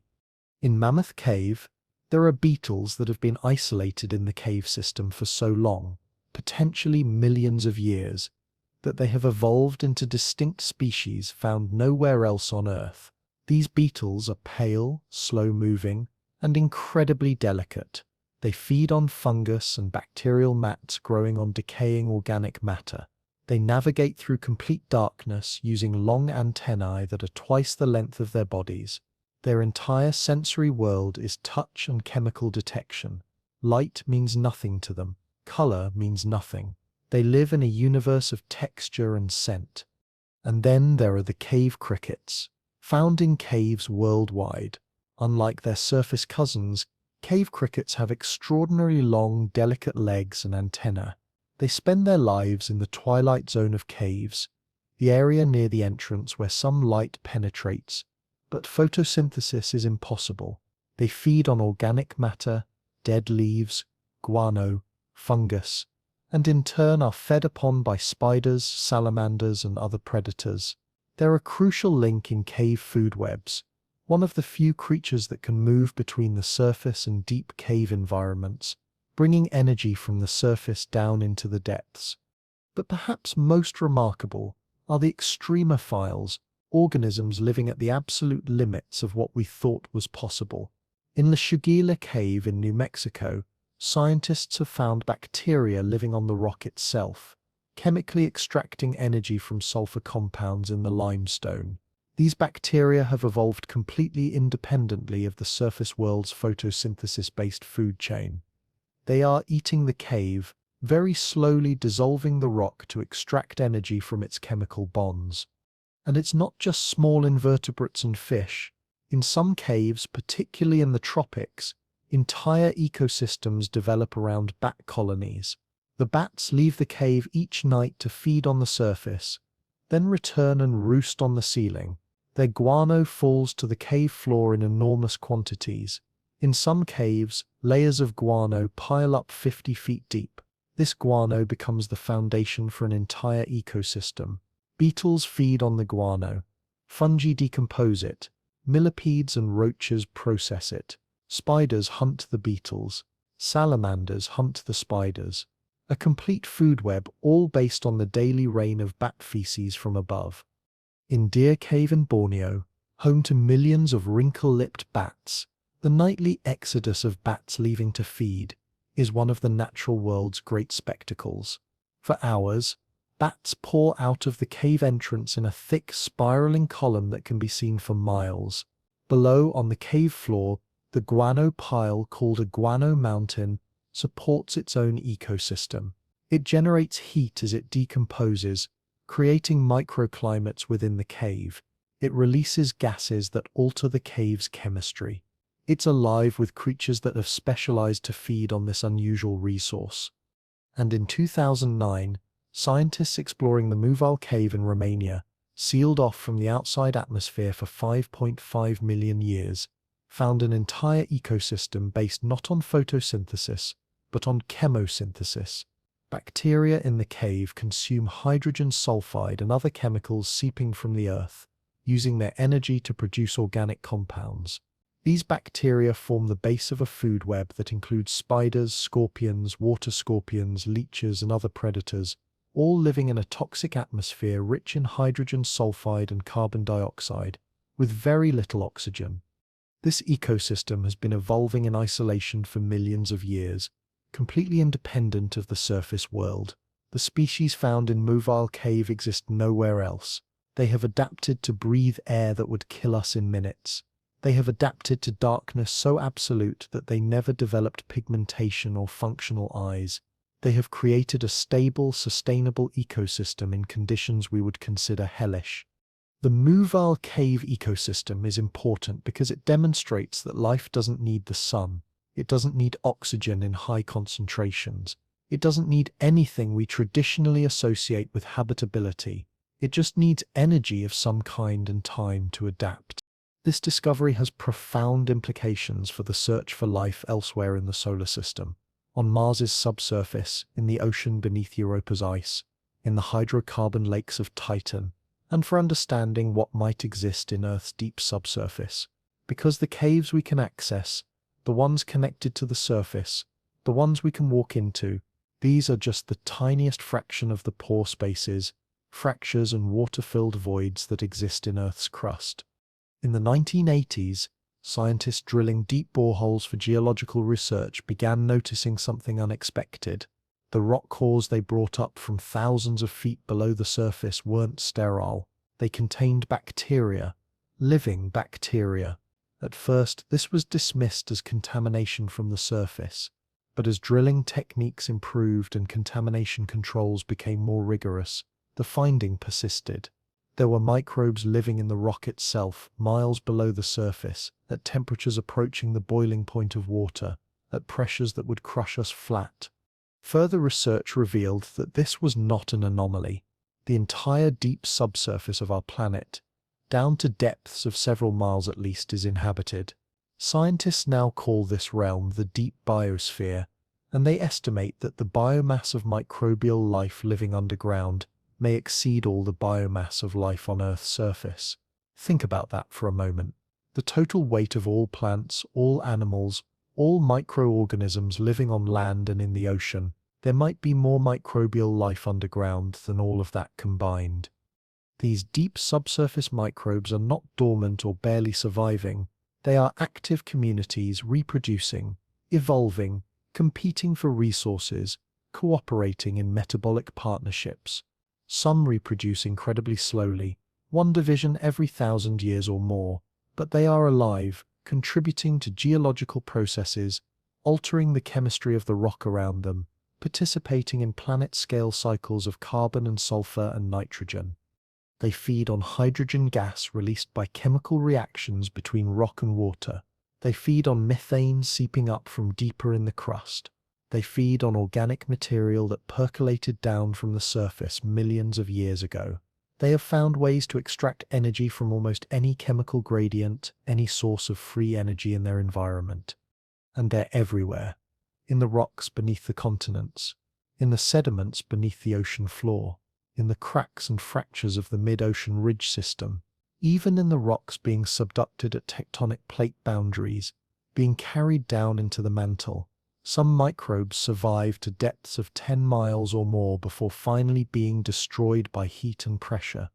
In Mammoth Cave, there are beetles that have been isolated in the cave system for so long, potentially millions of years, that they have evolved into distinct species found nowhere else on Earth. These beetles are pale, slow-moving, and incredibly delicate. They feed on fungus and bacterial mats growing on decaying organic matter. They navigate through complete darkness using long antennae that are twice the length of their bodies. Their entire sensory world is touch and chemical detection. Light means nothing to them. Color means nothing. They live in a universe of texture and scent. And then there are the cave crickets, found in caves worldwide. Unlike their surface cousins, cave crickets have extraordinarily long, delicate legs and antennae. They spend their lives in the twilight zone of caves, the area near the entrance where some light penetrates, but photosynthesis is impossible. They feed on organic matter, dead leaves, guano, fungus, and in turn are fed upon by spiders, salamanders, and other predators. They're a crucial link in cave food webs, one of the few creatures that can move between the surface and deep cave environments, bringing energy from the surface down into the depths. But perhaps most remarkable are the extremophiles, organisms living at the absolute limits of what we thought was possible. In the Shugila Cave in New Mexico, scientists have found bacteria living on the rock itself, chemically extracting energy from sulfur compounds in the limestone. These bacteria have evolved completely independently of the surface world's photosynthesis-based food chain. They are eating the cave, very slowly dissolving the rock to extract energy from its chemical bonds. And it's not just small invertebrates and fish. In some caves, particularly in the tropics, entire ecosystems develop around bat colonies. The bats leave the cave each night to feed on the surface, then return and roost on the ceiling. Their guano falls to the cave floor in enormous quantities. In some caves, layers of guano pile up 50 feet deep. This guano becomes the foundation for an entire ecosystem. Beetles feed on the guano. Fungi decompose it. Millipedes and roaches process it. Spiders hunt the beetles. Salamanders hunt the spiders. A complete food web, all based on the daily rain of bat feces from above. In Deer Cave in Borneo, home to millions of wrinkle-lipped bats, the nightly exodus of bats leaving to feed is one of the natural world's great spectacles. For hours, bats pour out of the cave entrance in a thick, spiraling column that can be seen for miles. Below, on the cave floor, the guano pile, called a guano mountain, supports its own ecosystem. It generates heat as it decomposes, creating microclimates within the cave. It releases gases that alter the cave's chemistry. It's alive with creatures that have specialized to feed on this unusual resource. And in 2009, scientists exploring the Muval cave in Romania, sealed off from the outside atmosphere for 5.5 million years, found an entire ecosystem based not on photosynthesis, but on chemosynthesis. Bacteria in the cave consume hydrogen sulfide and other chemicals seeping from the earth, using their energy to produce organic compounds. These bacteria form the base of a food web that includes spiders, scorpions, water scorpions, leeches, and other predators, all living in a toxic atmosphere rich in hydrogen sulfide and carbon dioxide, with very little oxygen. This ecosystem has been evolving in isolation for millions of years, completely independent of the surface world. The species found in Muval Cave exist nowhere else. They have adapted to breathe air that would kill us in minutes. They have adapted to darkness so absolute that they never developed pigmentation or functional eyes. They have created a stable, sustainable ecosystem in conditions we would consider hellish. The Muval cave ecosystem is important because it demonstrates that life doesn't need the sun. It doesn't need oxygen in high concentrations. It doesn't need anything we traditionally associate with habitability. It just needs energy of some kind and time to adapt. This discovery has profound implications for the search for life elsewhere in the solar system, on Mars's subsurface, in the ocean beneath Europa's ice, in the hydrocarbon lakes of Titan, and for understanding what might exist in Earth's deep subsurface. Because the caves we can access, the ones connected to the surface, the ones we can walk into, these are just the tiniest fraction of the pore spaces, fractures and water-filled voids that exist in Earth's crust. In the 1980s, scientists drilling deep boreholes for geological research began noticing something unexpected. The rock cores they brought up from thousands of feet below the surface weren't sterile. They contained bacteria, living bacteria. At first, this was dismissed as contamination from the surface, but as drilling techniques improved and contamination controls became more rigorous, the finding persisted. There were microbes living in the rock itself, miles below the surface, at temperatures approaching the boiling point of water, at pressures that would crush us flat. Further research revealed that this was not an anomaly. The entire deep subsurface of our planet, down to depths of several miles at least, is inhabited. Scientists now call this realm the deep biosphere, and they estimate that the biomass of microbial life living underground may exceed all the biomass of life on Earth's surface. Think about that for a moment. The total weight of all plants, all animals, all microorganisms living on land and in the ocean. There might be more microbial life underground than all of that combined. These deep subsurface microbes are not dormant or barely surviving. They are active communities reproducing, evolving, competing for resources, cooperating in metabolic partnerships. Some reproduce incredibly slowly, one division every 1,000 years or more, but they are alive, contributing to geological processes, altering the chemistry of the rock around them, participating in planet-scale cycles of carbon and sulfur and nitrogen. They feed on hydrogen gas released by chemical reactions between rock and water. They feed on methane seeping up from deeper in the crust. They feed on organic material that percolated down from the surface millions of years ago. They have found ways to extract energy from almost any chemical gradient, any source of free energy in their environment. And they're everywhere. In the rocks beneath the continents, in the sediments beneath the ocean floor, in the cracks and fractures of the mid-ocean ridge system, even in the rocks being subducted at tectonic plate boundaries, being carried down into the mantle. Some microbes survive to depths of 10 miles or more before finally being destroyed by heat and pressure.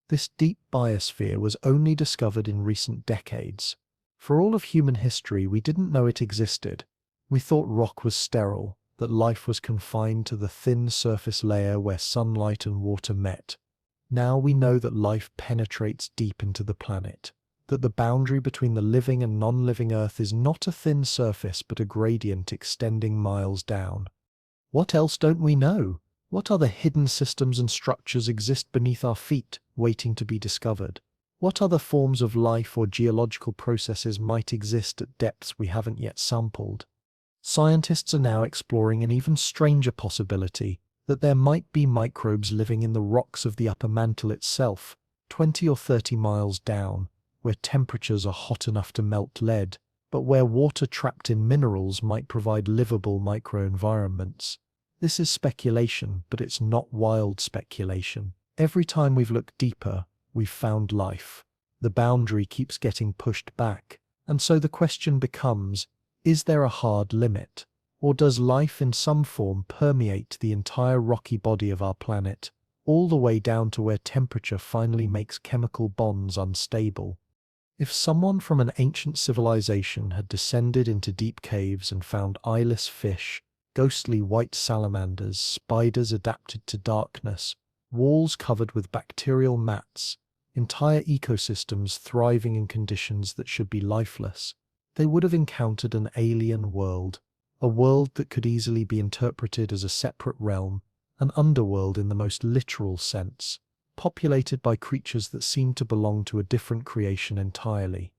This deep biosphere was only discovered in recent decades. For all of human history, we didn't know it existed. We thought rock was sterile, that life was confined to the thin surface layer where sunlight and water met. Now we know that life penetrates deep into the planet, that the boundary between the living and non-living Earth is not a thin surface but a gradient extending miles down. What else don't we know? What other hidden systems and structures exist beneath our feet, waiting to be discovered? What other forms of life or geological processes might exist at depths we haven't yet sampled? Scientists are now exploring an even stranger possibility, that there might be microbes living in the rocks of the upper mantle itself, 20 or 30 miles down, where temperatures are hot enough to melt lead, but where water trapped in minerals might provide livable microenvironments. This is speculation, but it's not wild speculation. Every time we've looked deeper, we've found life. The boundary keeps getting pushed back, and so the question becomes, is there a hard limit? Or does life in some form permeate the entire rocky body of our planet, all the way down to where temperature finally makes chemical bonds unstable? If someone from an ancient civilization had descended into deep caves and found eyeless fish, ghostly white salamanders, spiders adapted to darkness, walls covered with bacterial mats, entire ecosystems thriving in conditions that should be lifeless, they would have encountered an alien world, a world that could easily be interpreted as a separate realm, an underworld in the most literal sense, populated by creatures that seemed to belong to a different creation entirely.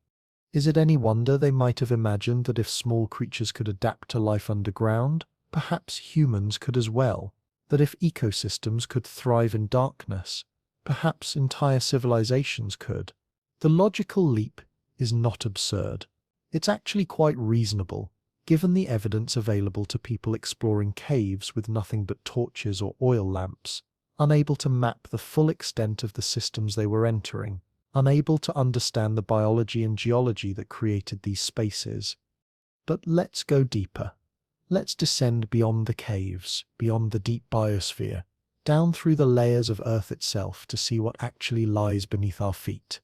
Is it any wonder they might have imagined that if small creatures could adapt to life underground, perhaps humans could as well? That if ecosystems could thrive in darkness, perhaps entire civilizations could? The logical leap is not absurd. It's actually quite reasonable, given the evidence available to people exploring caves with nothing but torches or oil lamps, unable to map the full extent of the systems they were entering, unable to understand the biology and geology that created these spaces. But let's go deeper. Let's descend beyond the caves, beyond the deep biosphere, down through the layers of Earth itself to see what actually lies beneath our feet.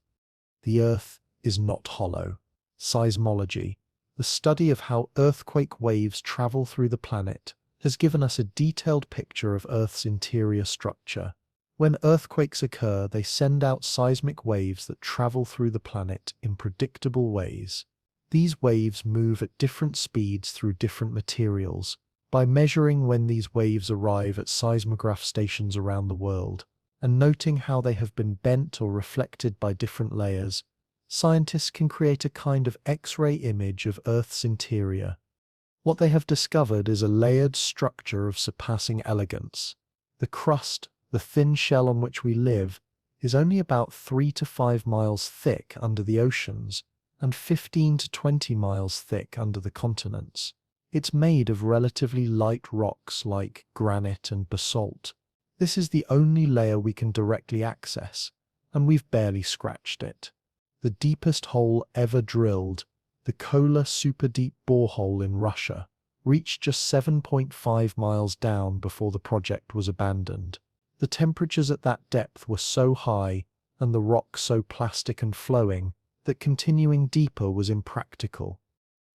The Earth is not hollow. Seismology, the study of how earthquake waves travel through the planet, has given us a detailed picture of Earth's interior structure. When earthquakes occur, they send out seismic waves that travel through the planet in predictable ways. These waves move at different speeds through different materials. By measuring when these waves arrive at seismograph stations around the world, and noting how they have been bent or reflected by different layers, scientists can create a kind of X-ray image of Earth's interior. What they have discovered is a layered structure of surpassing elegance. The crust, the thin shell on which we live, is only about 3 to 5 miles thick under the oceans and 15 to 20 miles thick under the continents. It's made of relatively light rocks like granite and basalt. This is the only layer we can directly access, and we've barely scratched it. The deepest hole ever drilled, the Kola super-deep borehole in Russia, reached just 7.5 miles down before the project was abandoned. The temperatures at that depth were so high, and the rock so plastic and flowing, that continuing deeper was impractical.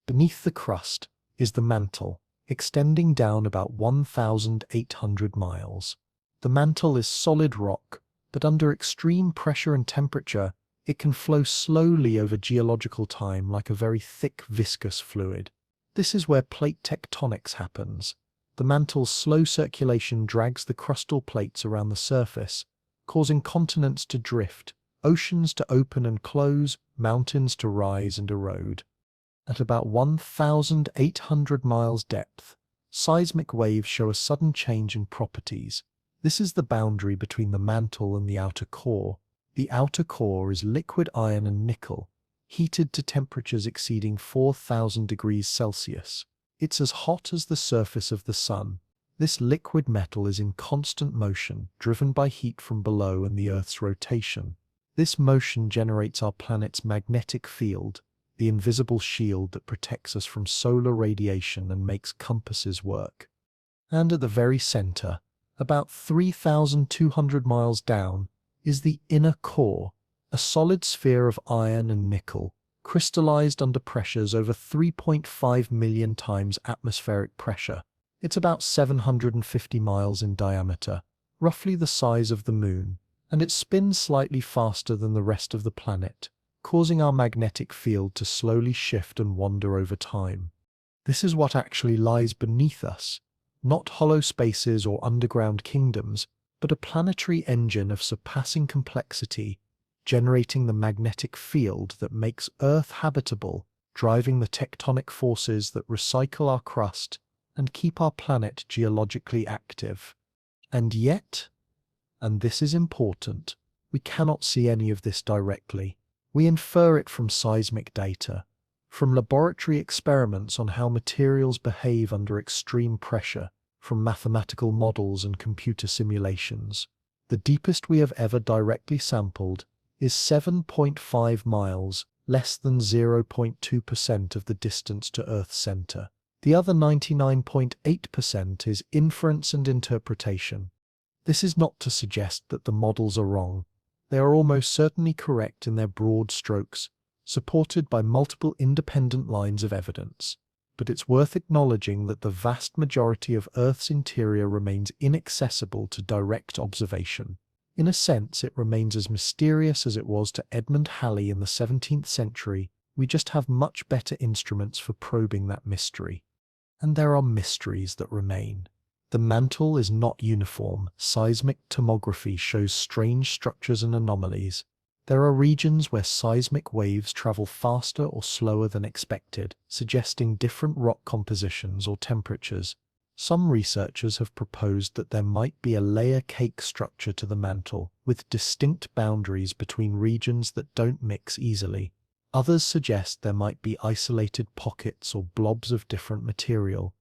Beneath the crust is the mantle, extending down about 1,800 miles. The mantle is solid rock, but under extreme pressure and temperature, it can flow slowly over geological time like a very thick viscous fluid. This is where plate tectonics happens. The mantle's slow circulation drags the crustal plates around the surface, causing continents to drift, oceans to open and close, mountains to rise and erode. At about 1,800 miles depth, seismic waves show a sudden change in properties. This is the boundary between the mantle and the outer core. The outer core is liquid iron and nickel, heated to temperatures exceeding 4,000 degrees Celsius. It's as hot as the surface of the sun. This liquid metal is in constant motion, driven by heat from below and the Earth's rotation. This motion generates our planet's magnetic field, the invisible shield that protects us from solar radiation and makes compasses work. And at the very center, about 3,200 miles down, is the inner core, a solid sphere of iron and nickel, crystallized under pressures over 3.5 million times atmospheric pressure. It's about 750 miles in diameter, roughly the size of the Moon, and it spins slightly faster than the rest of the planet, causing our magnetic field to slowly shift and wander over time. This is what actually lies beneath us, not hollow spaces or underground kingdoms, but a planetary engine of surpassing complexity, generating the magnetic field that makes Earth habitable, driving the tectonic forces that recycle our crust and keep our planet geologically active. And yet, and this is important, we cannot see any of this directly. We infer it from seismic data, from laboratory experiments on how materials behave under extreme pressure, from mathematical models and computer simulations. The deepest we have ever directly sampled is 7.5 miles, less than 0.2% of the distance to Earth's center. The other 99.8% is inference and interpretation. This is not to suggest that the models are wrong. They are almost certainly correct in their broad strokes, supported by multiple independent lines of evidence. But it's worth acknowledging that the vast majority of Earth's interior remains inaccessible to direct observation. In a sense, it remains as mysterious as it was to Edmund Halley in the 17th century. We just have much better instruments for probing that mystery. And there are mysteries that remain. The mantle is not uniform. Seismic tomography shows strange structures and anomalies. There are regions where seismic waves travel faster or slower than expected, suggesting different rock compositions or temperatures. Some researchers have proposed that there might be a layer cake structure to the mantle, with distinct boundaries between regions that don't mix easily. Others suggest there might be isolated pockets or blobs of different material.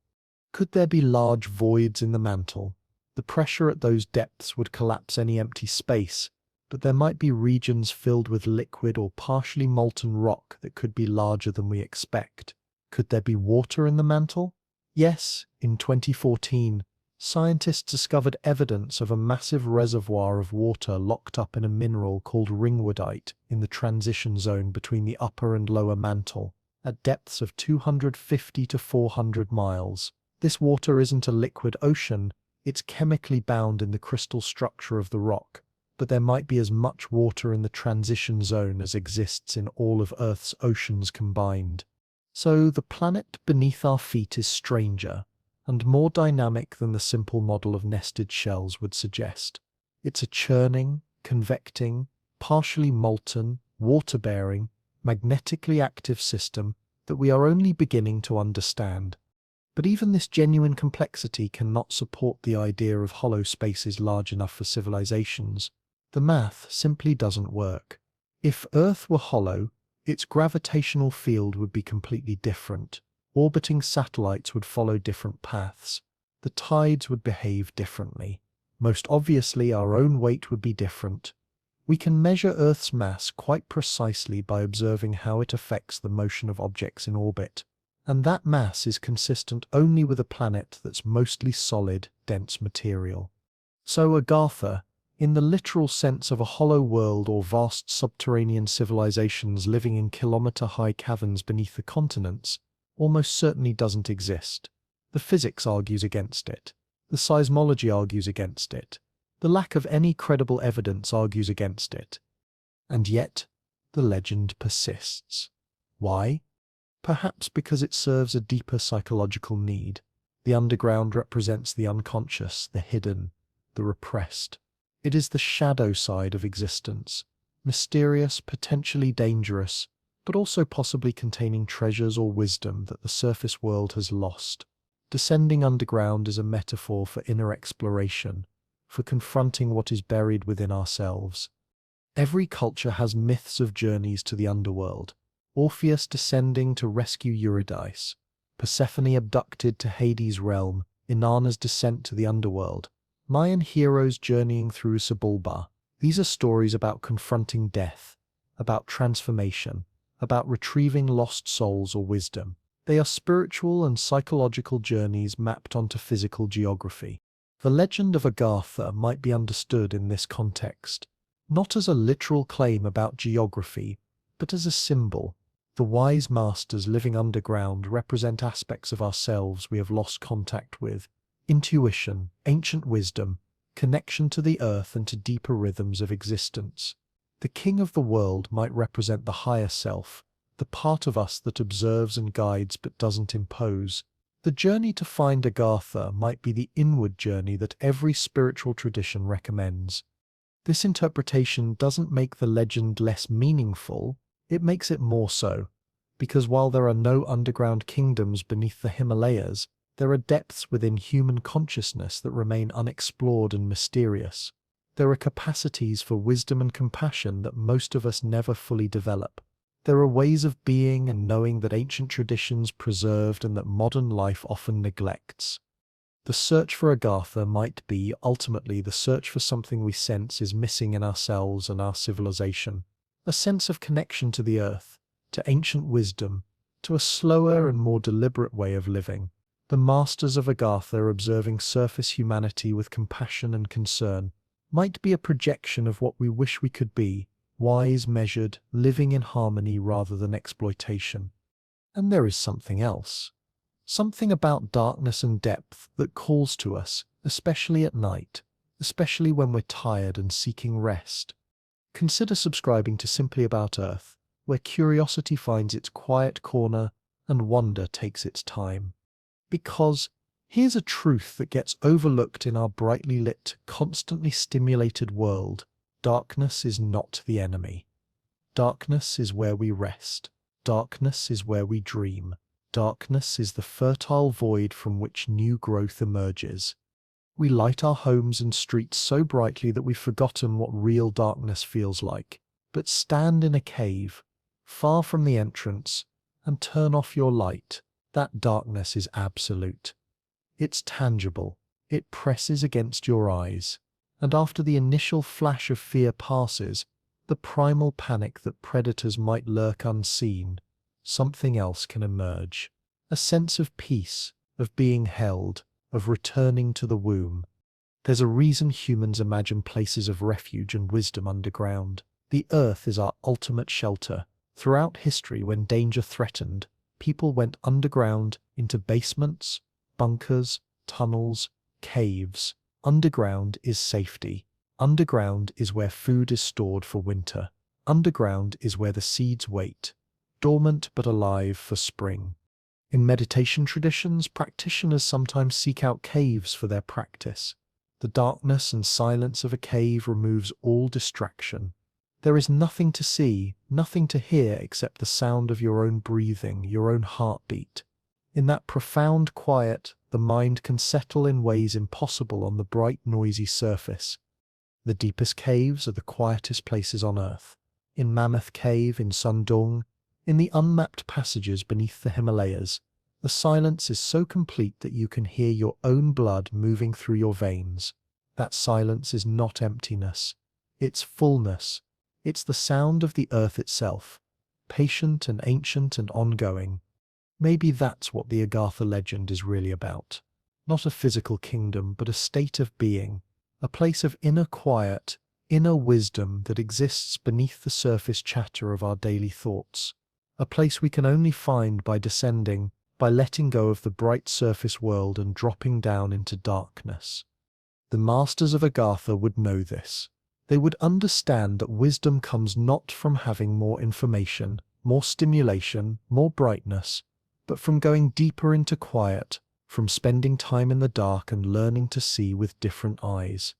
Could there be large voids in the mantle? The pressure at those depths would collapse any empty space, but there might be regions filled with liquid or partially molten rock that could be larger than we expect. Could there be water in the mantle? Yes, in 2014, scientists discovered evidence of a massive reservoir of water locked up in a mineral called ringwoodite in the transition zone between the upper and lower mantle, at depths of 250 to 400 miles. This water isn't a liquid ocean, it's chemically bound in the crystal structure of the rock, but there might be as much water in the transition zone as exists in all of Earth's oceans combined. So the planet beneath our feet is stranger and more dynamic than the simple model of nested shells would suggest. It's a churning, convecting, partially molten, water-bearing, magnetically active system that we are only beginning to understand. But even this genuine complexity cannot support the idea of hollow spaces large enough for civilizations. The math simply doesn't work. If Earth were hollow, its gravitational field would be completely different. Orbiting satellites would follow different paths. The tides would behave differently. Most obviously, our own weight would be different. We can measure Earth's mass quite precisely by observing how it affects the motion of objects in orbit. And that mass is consistent only with a planet that's mostly solid, dense material. So Agartha, in the literal sense of a hollow world or vast subterranean civilizations living in kilometer-high caverns beneath the continents, almost certainly doesn't exist. The physics argues against it. The seismology argues against it. The lack of any credible evidence argues against it. And yet, the legend persists. Why? Perhaps because it serves a deeper psychological need. The underground represents the unconscious, the hidden, the repressed. It is the shadow side of existence, mysterious, potentially dangerous, but also possibly containing treasures or wisdom that the surface world has lost. Descending underground is a metaphor for inner exploration, for confronting what is buried within ourselves. Every culture has myths of journeys to the underworld. Orpheus descending to rescue Eurydice, Persephone abducted to Hades' realm, Inanna's descent to the underworld, Mayan heroes journeying through Sebulba. These are stories about confronting death, about transformation, about retrieving lost souls or wisdom. They are spiritual and psychological journeys mapped onto physical geography. The legend of Agartha might be understood in this context, not as a literal claim about geography, but as a symbol The wise masters living underground represent aspects of ourselves we have lost contact with: intuition, ancient wisdom, connection to the earth and to deeper rhythms of existence. The king of the world might represent the higher self, the part of us that observes and guides but doesn't impose. The journey to find Agartha might be the inward journey that every spiritual tradition recommends. This interpretation doesn't make the legend less meaningful, it makes it more so, because while there are no underground kingdoms beneath the Himalayas, there are depths within human consciousness that remain unexplored and mysterious. There are capacities for wisdom and compassion that most of us never fully develop. There are ways of being and knowing that ancient traditions preserved and that modern life often neglects. The search for Agartha might be, ultimately, the search for something we sense is missing in ourselves and our civilization. A sense of connection to the earth, to ancient wisdom, to a slower and more deliberate way of living. The masters of Agartha observing surface humanity with compassion and concern might be a projection of what we wish we could be: wise, measured, living in harmony rather than exploitation. And there is something else. Something about darkness and depth that calls to us, especially at night, especially when we're tired and seeking rest. Consider subscribing to Simply About Earth, where curiosity finds its quiet corner and wonder takes its time. Because here's a truth that gets overlooked in our brightly lit, constantly stimulated world: darkness is not the enemy. Darkness is where we rest. Darkness is where we dream. Darkness is the fertile void from which new growth emerges. We light our homes and streets so brightly that we've forgotten what real darkness feels like. But stand in a cave, far from the entrance, and turn off your light. That darkness is absolute. It's tangible. It presses against your eyes. And after the initial flash of fear passes, the primal panic that predators might lurk unseen, something else can emerge. A sense of peace, of being held, of returning to the womb. There's a reason humans imagine places of refuge and wisdom underground. The earth is our ultimate shelter. Throughout history, when danger threatened, people went underground into basements, bunkers, tunnels, caves. Underground is safety. Underground is where food is stored for winter. Underground is where the seeds wait, dormant but alive for spring. In meditation traditions, practitioners sometimes seek out caves for their practice. The darkness and silence of a cave removes all distraction. There is nothing to see, nothing to hear except the sound of your own breathing, your own heartbeat. In that profound quiet, the mind can settle in ways impossible on the bright, noisy surface. The deepest caves are the quietest places on earth. In Mammoth Cave, in Sundong, in the unmapped passages beneath the Himalayas, the silence is so complete that you can hear your own blood moving through your veins. That silence is not emptiness. It's fullness. It's the sound of the earth itself, patient and ancient and ongoing. Maybe that's what the Agartha legend is really about. Not a physical kingdom, but a state of being, a place of inner quiet, inner wisdom that exists beneath the surface chatter of our daily thoughts. A place we can only find by descending, by letting go of the bright surface world and dropping down into darkness. The masters of Agartha would know this. They would understand that wisdom comes not from having more information, more stimulation, more brightness, but from going deeper into quiet, from spending time in the dark and learning to see with different eyes.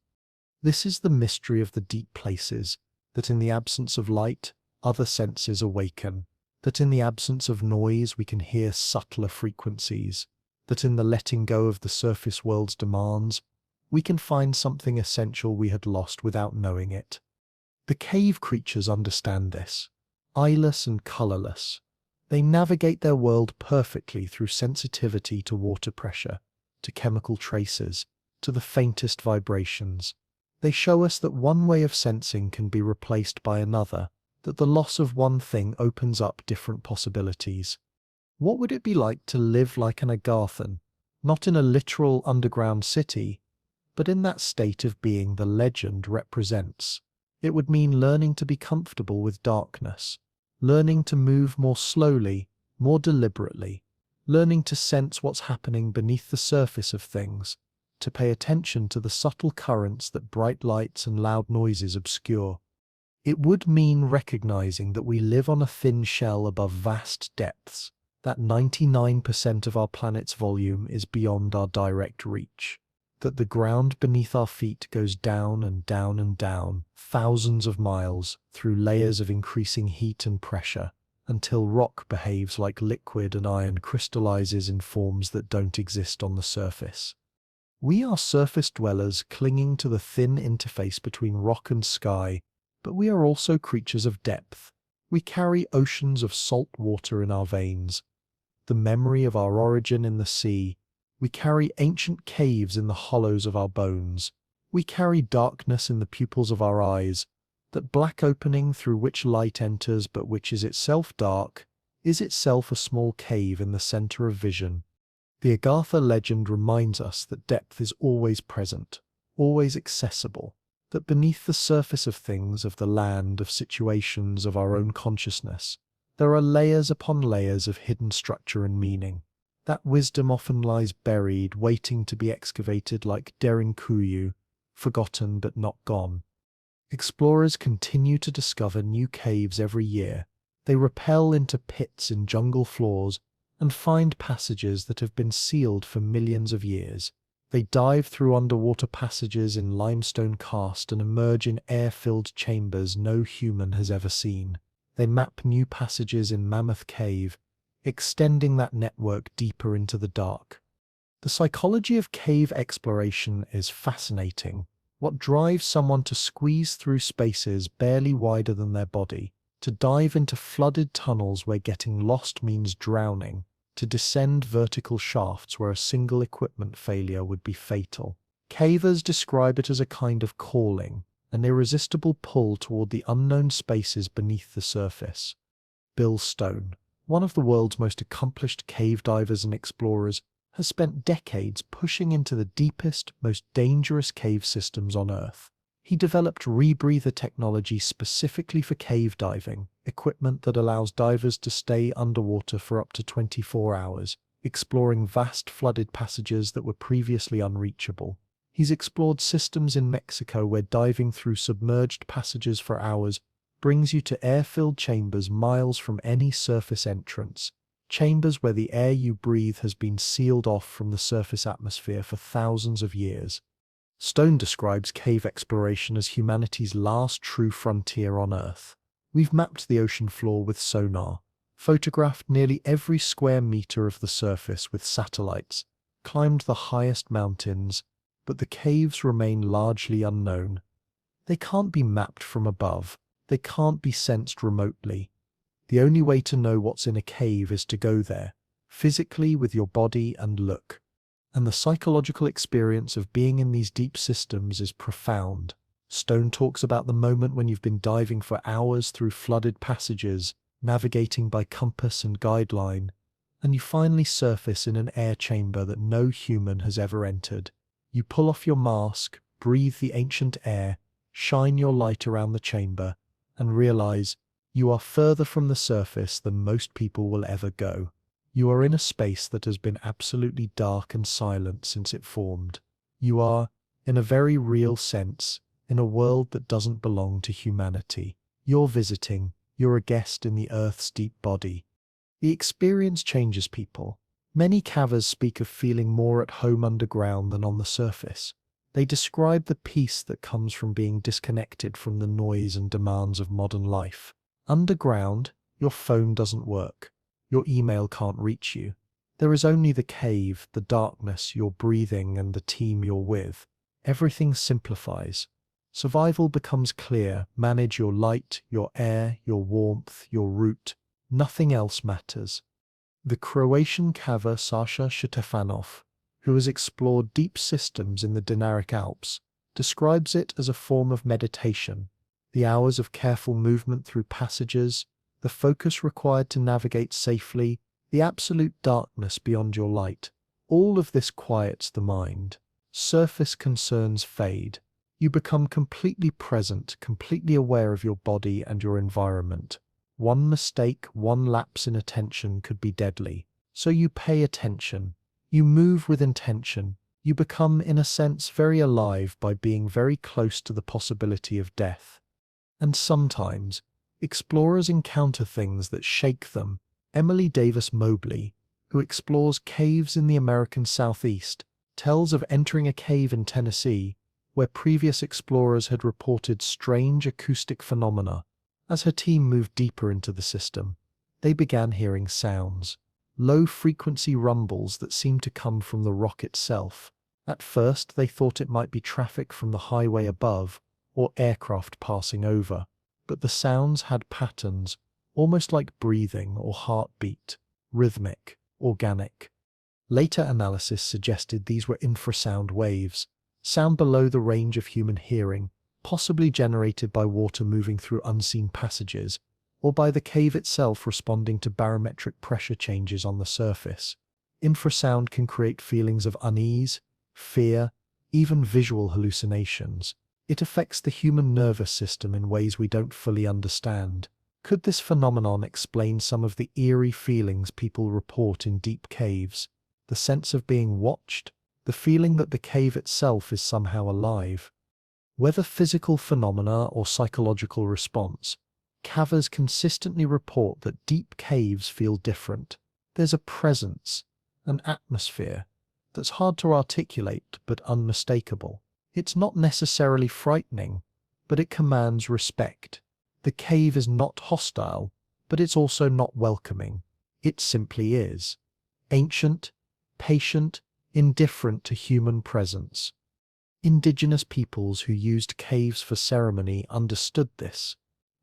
This is the mystery of the deep places, that in the absence of light, other senses awaken, that in the absence of noise we can hear subtler frequencies, that in the letting go of the surface world's demands, we can find something essential we had lost without knowing it. The cave creatures understand this. Eyeless and colorless, they navigate their world perfectly through sensitivity to water pressure, to chemical traces, to the faintest vibrations. They show us that one way of sensing can be replaced by another, that the loss of one thing opens up different possibilities. What would it be like to live like an Agarthan, not in a literal underground city, but in that state of being the legend represents? It would mean learning to be comfortable with darkness, learning to move more slowly, more deliberately, learning to sense what's happening beneath the surface of things, to pay attention to the subtle currents that bright lights and loud noises obscure. It would mean recognizing that we live on a thin shell above vast depths, that 99% of our planet's volume is beyond our direct reach, that the ground beneath our feet goes down and down and down, thousands of miles, through layers of increasing heat and pressure, until rock behaves like liquid and iron crystallizes in forms that don't exist on the surface. We are surface dwellers clinging to the thin interface between rock and sky, but we are also creatures of depth. We carry oceans of salt water in our veins, the memory of our origin in the sea. We carry ancient caves in the hollows of our bones. We carry darkness in the pupils of our eyes, that black opening through which light enters but which is itself dark, is itself a small cave in the center of vision. The Agartha legend reminds us that depth is always present, always accessible, that beneath the surface of things, of the land, of situations, of our own consciousness, there are layers upon layers of hidden structure and meaning. That wisdom often lies buried, waiting to be excavated like Derinkuyu, forgotten but not gone. Explorers continue to discover new caves every year. They rappel into pits in jungle floors and find passages that have been sealed for millions of years. They dive through underwater passages in limestone karst and emerge in air-filled chambers no human has ever seen. They map new passages in Mammoth Cave, extending that network deeper into the dark. The psychology of cave exploration is fascinating. What drives someone to squeeze through spaces barely wider than their body, to dive into flooded tunnels where getting lost means drowning, to descend vertical shafts where a single equipment failure would be fatal? Cavers describe it as a kind of calling, an irresistible pull toward the unknown spaces beneath the surface. Bill Stone, one of the world's most accomplished cave divers and explorers, has spent decades pushing into the deepest, most dangerous cave systems on Earth. He developed rebreather technology specifically for cave diving, equipment that allows divers to stay underwater for up to 24 hours, exploring vast flooded passages that were previously unreachable. He's explored systems in Mexico where diving through submerged passages for hours brings you to air-filled chambers miles from any surface entrance, chambers where the air you breathe has been sealed off from the surface atmosphere for thousands of years. Stone describes cave exploration as humanity's last true frontier on Earth. We've mapped the ocean floor with sonar, photographed nearly every square meter of the surface with satellites, climbed the highest mountains, but the caves remain largely unknown. They can't be mapped from above. They can't be sensed remotely. The only way to know what's in a cave is to go there, physically with your body, and look. And the psychological experience of being in these deep systems is profound. Stone talks about the moment when you've been diving for hours through flooded passages, navigating by compass and guideline, and you finally surface in an air chamber that no human has ever entered. You pull off your mask, breathe the ancient air, shine your light around the chamber, and realize you are further from the surface than most people will ever go. You are in a space that has been absolutely dark and silent since it formed. You are, in a very real sense, in a world that doesn't belong to humanity. You're visiting, you're a guest in the Earth's deep body. The experience changes people. Many cavers speak of feeling more at home underground than on the surface. They describe the peace that comes from being disconnected from the noise and demands of modern life. Underground, your phone doesn't work. Your email can't reach you. There is only the cave, the darkness, your breathing, and the team you're with. Everything simplifies. Survival becomes clear. Manage your light, your air, your warmth, your route. Nothing else matters. The Croatian caver Sasha Shtefanov, who has explored deep systems in the Dinaric Alps, describes it as a form of meditation. The hours of careful movement through passages, the focus required to navigate safely, the absolute darkness beyond your light, all of this quiets the mind. Surface concerns fade. You become completely present, completely aware of your body and your environment. One mistake, one lapse in attention could be deadly. So you pay attention. You move with intention. You become, in a sense, very alive by being very close to the possibility of death. And sometimes, explorers encounter things that shake them. Emily Davis Mobley, who explores caves in the American Southeast, tells of entering a cave in Tennessee where previous explorers had reported strange acoustic phenomena. As her team moved deeper into the system, they began hearing sounds, low-frequency rumbles that seemed to come from the rock itself. At first, they thought it might be traffic from the highway above or aircraft passing over, but the sounds had patterns, almost like breathing or heartbeat, rhythmic, organic. Later analysis suggested these were infrasound waves, sound below the range of human hearing, possibly generated by water moving through unseen passages, or by the cave itself responding to barometric pressure changes on the surface. Infrasound can create feelings of unease, fear, even visual hallucinations. It affects the human nervous system in ways we don't fully understand. Could this phenomenon explain some of the eerie feelings people report in deep caves? The sense of being watched, the feeling that the cave itself is somehow alive. Whether physical phenomena or psychological response, cavers consistently report that deep caves feel different. There's a presence, an atmosphere, that's hard to articulate but unmistakable. It's not necessarily frightening, but it commands respect. The cave is not hostile, but it's also not welcoming. It simply is. Ancient, patient, indifferent to human presence. Indigenous peoples who used caves for ceremony understood this.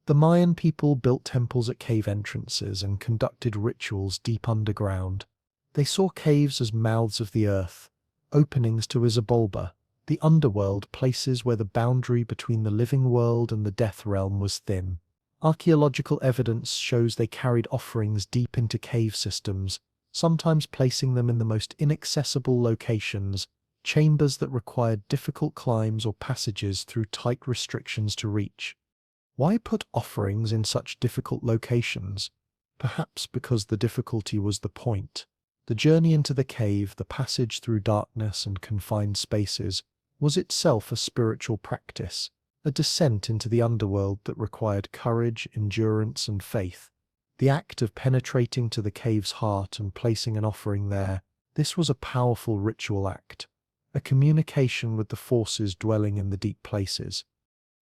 The Mayan people built temples at cave entrances and conducted rituals deep underground. They saw caves as mouths of the earth, openings to Izabolba, the underworld, places where the boundary between the living world and the death realm was thin. Archaeological evidence shows they carried offerings deep into cave systems, sometimes placing them in the most inaccessible locations, chambers that required difficult climbs or passages through tight restrictions to reach. Why put offerings in such difficult locations? Perhaps because the difficulty was the point. The journey into the cave, the passage through darkness and confined spaces, was itself a spiritual practice, a descent into the underworld that required courage, endurance, and faith. The act of penetrating to the cave's heart and placing an offering there, this was a powerful ritual act, a communication with the forces dwelling in the deep places.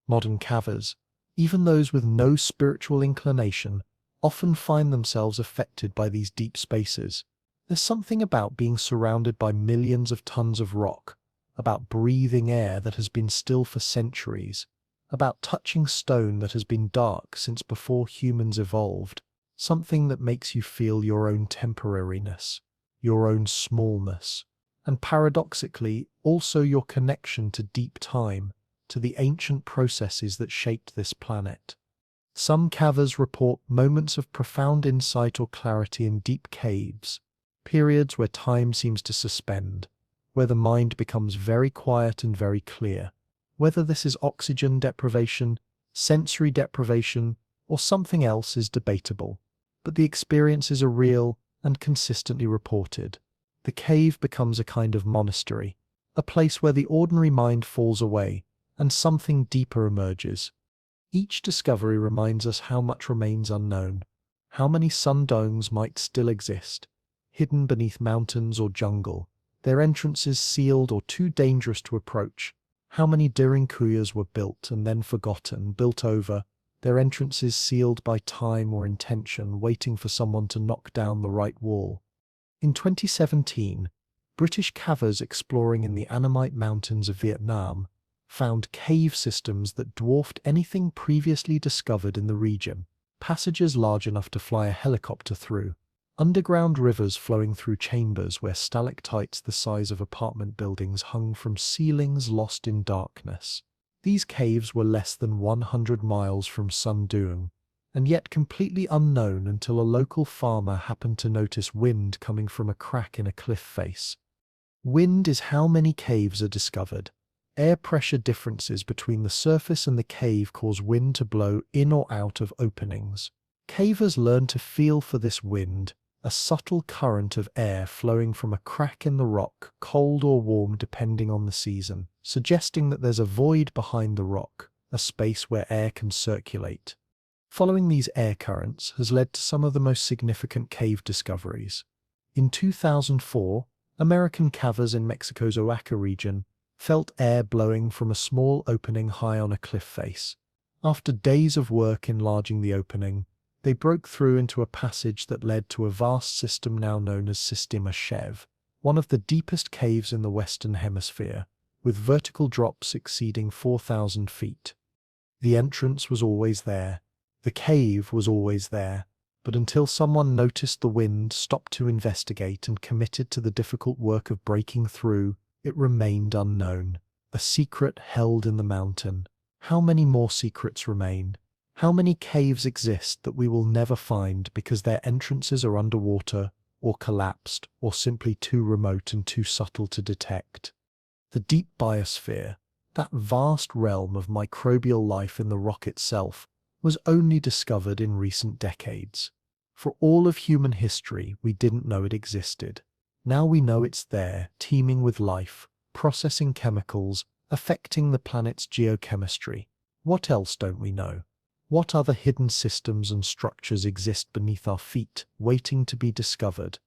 Modern cavers, even those with no spiritual inclination, often find themselves affected by these deep spaces. There's something about being surrounded by millions of tons of rock, about breathing air that has been still for centuries, about touching stone that has been dark since before humans evolved, something that makes you feel your own temporariness, your own smallness, and paradoxically also your connection to deep time, to the ancient processes that shaped this planet. Some cavers report moments of profound insight or clarity in deep caves, periods where time seems to suspend, where the mind becomes very quiet and very clear. Whether this is oxygen deprivation, sensory deprivation, or something else is debatable, but the experiences are real and consistently reported. The cave becomes a kind of monastery, a place where the ordinary mind falls away and something deeper emerges. Each discovery reminds us how much remains unknown, how many sun domes might still exist, hidden beneath mountains or jungle, their entrances sealed or too dangerous to approach. How many Dirinkuyas were built and then forgotten, built over, their entrances sealed by time or intention, waiting for someone to knock down the right wall. In 2017, British cavers exploring in the Annamite Mountains of Vietnam found cave systems that dwarfed anything previously discovered in the region, passages large enough to fly a helicopter through, underground rivers flowing through chambers where stalactites the size of apartment buildings hung from ceilings lost in darkness. These caves were less than 100 miles from Sun Duong, and yet completely unknown until a local farmer happened to notice wind coming from a crack in a cliff face. Wind is how many caves are discovered. Air pressure differences between the surface and the cave cause wind to blow in or out of openings. Cavers learn to feel for this wind, a subtle current of air flowing from a crack in the rock, cold or warm depending on the season, suggesting that there's a void behind the rock, a space where air can circulate. Following these air currents has led to some of the most significant cave discoveries. In 2004, American cavers in Mexico's Oaxaca region felt air blowing from a small opening high on a cliff face. After days of work enlarging the opening, they broke through into a passage that led to a vast system now known as Sistema Chev, one of the deepest caves in the Western Hemisphere, with vertical drops exceeding 4,000 feet. The entrance was always there. The cave was always there. But until someone noticed the wind, stopped to investigate, and committed to the difficult work of breaking through, it remained unknown. A secret held in the mountain. How many more secrets remain? How many caves exist that we will never find because their entrances are underwater, or collapsed, or simply too remote and too subtle to detect? The deep biosphere, that vast realm of microbial life in the rock itself, was only discovered in recent decades. For all of human history, we didn't know it existed. Now we know it's there, teeming with life, processing chemicals, affecting the planet's geochemistry. What else don't we know? What other hidden systems and structures exist beneath our feet, waiting to be discovered?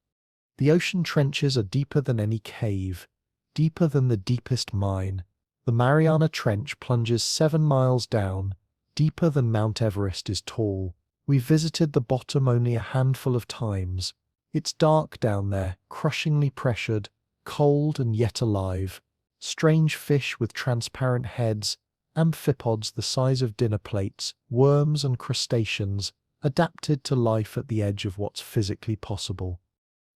The ocean trenches are deeper than any cave, deeper than the deepest mine. The Mariana Trench plunges 7 miles down, deeper than Mount Everest is tall. We visited the bottom only a handful of times. It's dark down there, crushingly pressured, cold and yet alive. Strange fish with transparent heads, amphipods the size of dinner plates, worms and crustaceans, adapted to life at the edge of what's physically possible.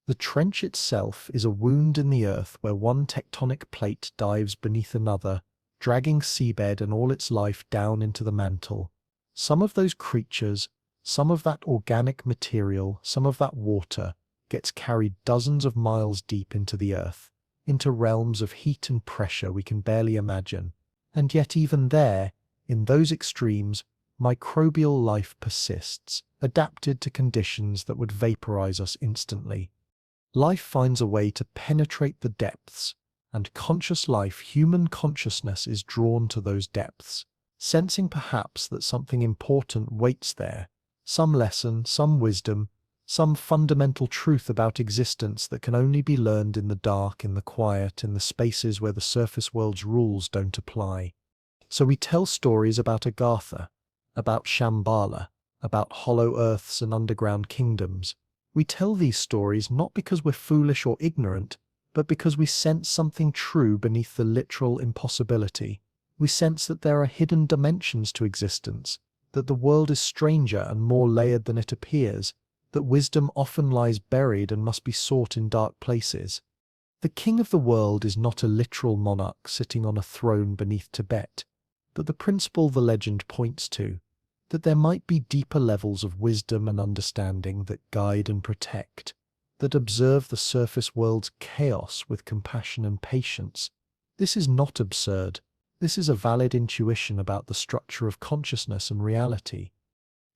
The trench itself is a wound in the earth where one tectonic plate dives beneath another, dragging seabed and all its life down into the mantle. Some of those creatures, some of that organic material, some of that water, gets carried dozens of miles deep into the earth, into realms of heat and pressure we can barely imagine. And yet even there, in those extremes, microbial life persists, adapted to conditions that would vaporize us instantly. Life finds a way to penetrate the depths, and conscious life, human consciousness, is drawn to those depths, sensing perhaps that something important waits there, some lesson, some wisdom, some fundamental truth about existence that can only be learned in the dark, in the quiet, in the spaces where the surface world's rules don't apply. So we tell stories about Agartha, about Shambhala, about hollow earths and underground kingdoms. We tell these stories not because we're foolish or ignorant, but because we sense something true beneath the literal impossibility. We sense that there are hidden dimensions to existence, that the world is stranger and more layered than it appears, that wisdom often lies buried and must be sought in dark places. The king of the world is not a literal monarch sitting on a throne beneath Tibet, but the principle the legend points to, that there might be deeper levels of wisdom and understanding that guide and protect, that observe the surface world's chaos with compassion and patience. This is not absurd. This is a valid intuition about the structure of consciousness and reality.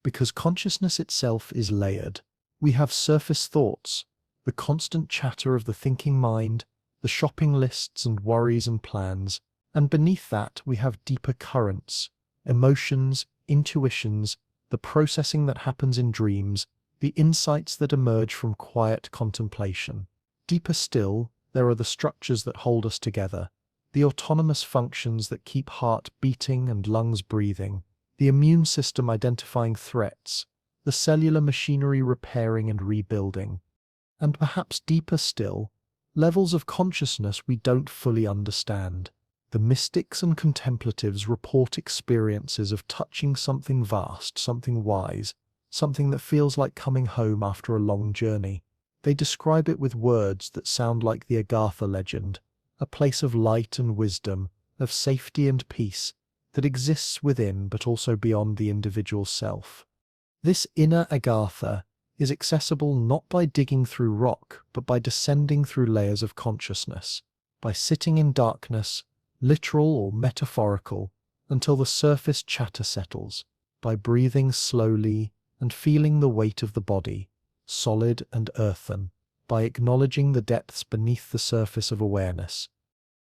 Because consciousness itself is layered. We have surface thoughts, the constant chatter of the thinking mind, the shopping lists and worries and plans, and beneath that we have deeper currents, emotions, intuitions, the processing that happens in dreams, the insights that emerge from quiet contemplation. Deeper still, there are the structures that hold us together, the autonomous functions that keep heart beating and lungs breathing, the immune system identifying threats, the cellular machinery repairing and rebuilding. And perhaps deeper still, levels of consciousness we don't fully understand. The mystics and contemplatives report experiences of touching something vast, something wise, something that feels like coming home after a long journey. They describe it with words that sound like the Agartha legend, a place of light and wisdom, of safety and peace, that exists within but also beyond the individual self. This inner Agartha is accessible not by digging through rock, but by descending through layers of consciousness, by sitting in darkness, literal or metaphorical, until the surface chatter settles, by breathing slowly and feeling the weight of the body, solid and earthen, by acknowledging the depths beneath the surface of awareness.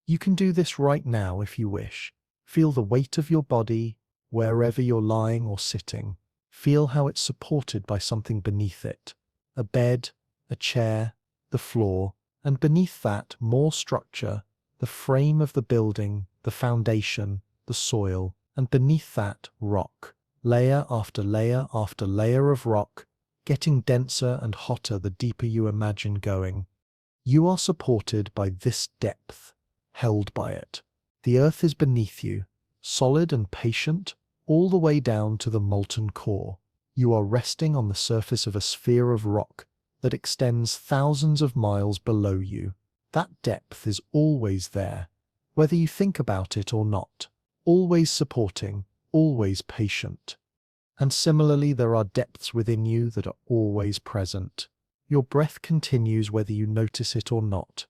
You can do this right now if you wish. Feel the weight of your body, wherever you're lying or sitting. Feel how it's supported by something beneath it. A bed, a chair, the floor, and beneath that, more structure, the frame of the building, the foundation, the soil, and beneath that, rock. Layer after layer after layer of rock, getting denser and hotter the deeper you imagine going. You are supported by this depth, held by it. The earth is beneath you, solid and patient, all the way down to the molten core. You are resting on the surface of a sphere of rock that extends thousands of miles below you. That depth is always there, whether you think about it or not. Always supporting, always patient. And similarly, there are depths within you that are always present. Your breath continues whether you notice it or not.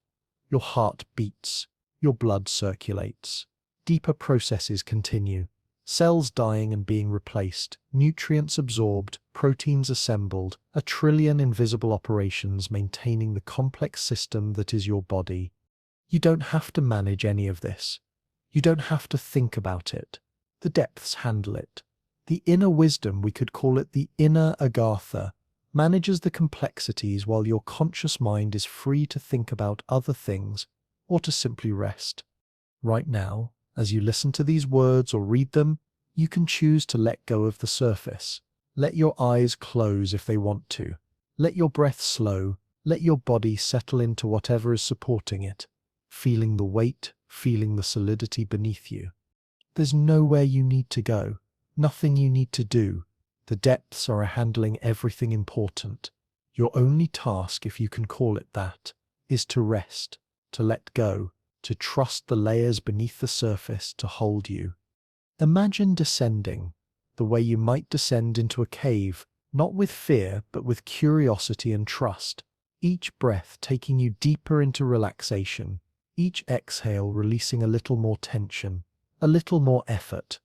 Your heart beats. Your blood circulates. Deeper processes continue. Cells dying and being replaced, nutrients absorbed, proteins assembled, a trillion invisible operations maintaining the complex system that is your body. You don't have to manage any of this. You don't have to think about it. The depths handle it. The inner wisdom, we could call it the inner Agartha, manages the complexities while your conscious mind is free to think about other things or to simply rest. Right now, as you listen to these words or read them, you can choose to let go of the surface. Let your eyes close if they want to. Let your breath slow. Let your body settle into whatever is supporting it, feeling the weight, feeling the solidity beneath you. There's nowhere you need to go, nothing you need to do. The depths are handling everything important. Your only task, if you can call it that, is to rest, to let go, to trust the layers beneath the surface to hold you. Imagine descending, the way you might descend into a cave, not with fear, but with curiosity and trust. Each breath taking you deeper into relaxation, each exhale releasing a little more tension, a little more effort.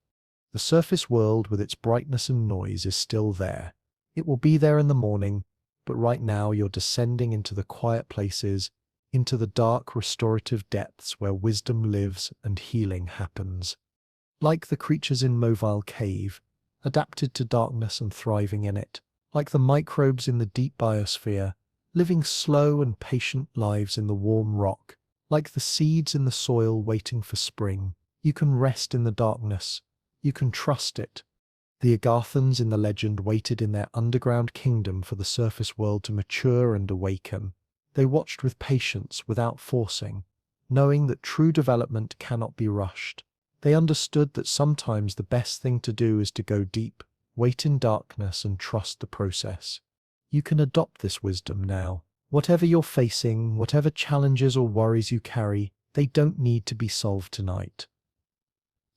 The surface world with its brightness and noise is still there. It will be there in the morning, but right now you're descending into the quiet places, into the dark restorative depths where wisdom lives and healing happens. Like the creatures in Mobile Cave, adapted to darkness and thriving in it, like the microbes in the deep biosphere, living slow and patient lives in the warm rock, like the seeds in the soil waiting for spring, you can rest in the darkness. You can trust it. The Agarthans in the legend waited in their underground kingdom for the surface world to mature and awaken. They watched with patience, without forcing, knowing that true development cannot be rushed. They understood that sometimes the best thing to do is to go deep, wait in darkness, and trust the process. You can adopt this wisdom now. Whatever you're facing, whatever challenges or worries you carry, they don't need to be solved tonight.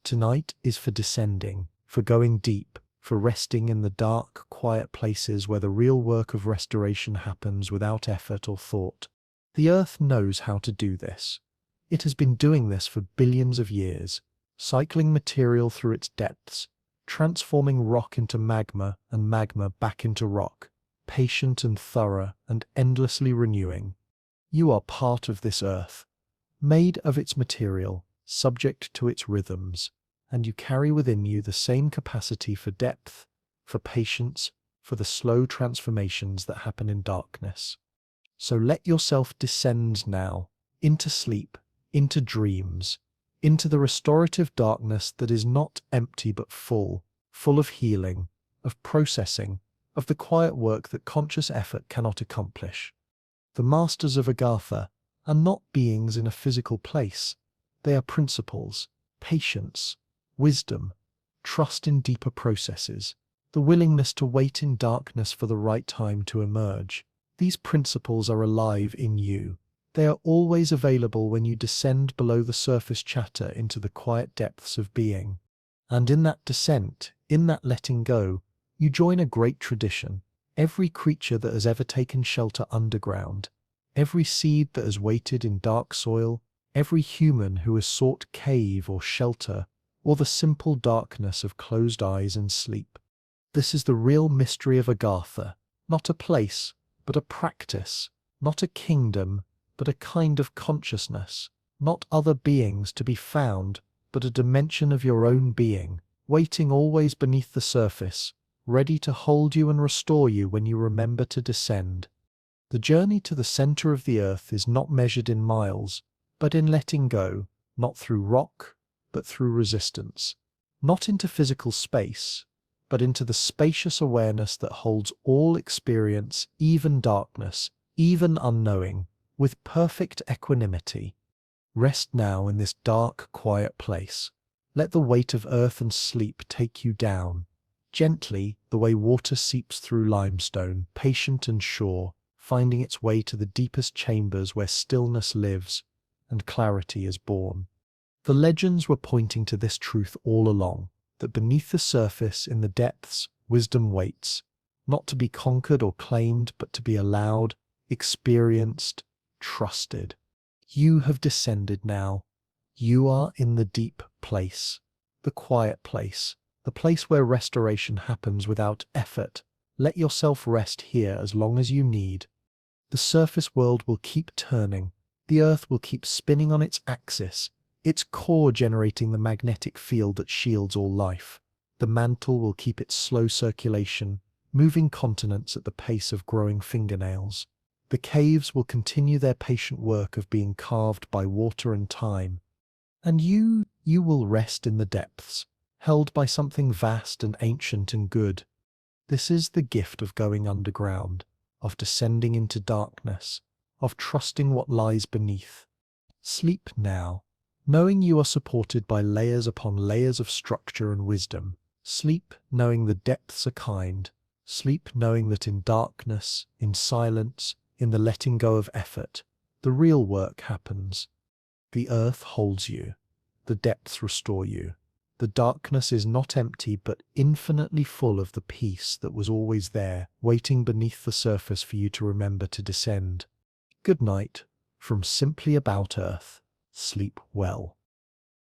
Tonight is for descending, for going deep, for resting in the dark, quiet places where the real work of restoration happens without effort or thought. The earth knows how to do this. It has been doing this for billions of years, cycling material through its depths, transforming rock into magma and magma back into rock, patient and thorough and endlessly renewing. You are part of this earth, made of its material, subject to its rhythms, and you carry within you the same capacity for depth, for patience, for the slow transformations that happen in darkness. So let yourself descend now, into sleep, into dreams, into the restorative darkness that is not empty but full, full of healing, of processing, of the quiet work that conscious effort cannot accomplish. The masters of Agartha are not beings in a physical place. They are principles, patience, wisdom, trust in deeper processes, the willingness to wait in darkness for the right time to emerge. These principles are alive in you. They are always available when you descend below the surface chatter into the quiet depths of being. And in that descent, in that letting go, you join a great tradition. Every creature that has ever taken shelter underground, every seed that has waited in dark soil, every human who has sought cave or shelter, or the simple darkness of closed eyes and sleep. This is the real mystery of Agartha. Not a place, but a practice. Not a kingdom, but a kind of consciousness. Not other beings to be found, but a dimension of your own being, waiting always beneath the surface, ready to hold you and restore you when you remember to descend. The journey to the center of the earth is not measured in miles, but in letting go, not through rock, but through resistance. Not into physical space, but into the spacious awareness that holds all experience, even darkness, even unknowing, with perfect equanimity. Rest now in this dark, quiet place. Let the weight of earth and sleep take you down. Gently, the way water seeps through limestone, patient and sure, finding its way to the deepest chambers where stillness lives and clarity is born. The legends were pointing to this truth all along, that beneath the surface, in the depths, wisdom waits, not to be conquered or claimed, but to be allowed, experienced, trusted. You have descended now. You are in the deep place, the quiet place, the place where restoration happens without effort. Let yourself rest here as long as you need. The surface world will keep turning. The earth will keep spinning on its axis, its core generating the magnetic field that shields all life. The mantle will keep its slow circulation, moving continents at the pace of growing fingernails. The caves will continue their patient work of being carved by water and time. And you will rest in the depths, held by something vast and ancient and good. This is the gift of going underground, of descending into darkness, of trusting what lies beneath. Sleep now, knowing you are supported by layers upon layers of structure and wisdom. Sleep knowing the depths are kind. Sleep knowing that in darkness, in silence, in the letting go of effort, the real work happens. The earth holds you. The depths restore you. The darkness is not empty but infinitely full of the peace that was always there, waiting beneath the surface for you to remember to descend. Good night, from Simply About Earth. Sleep well.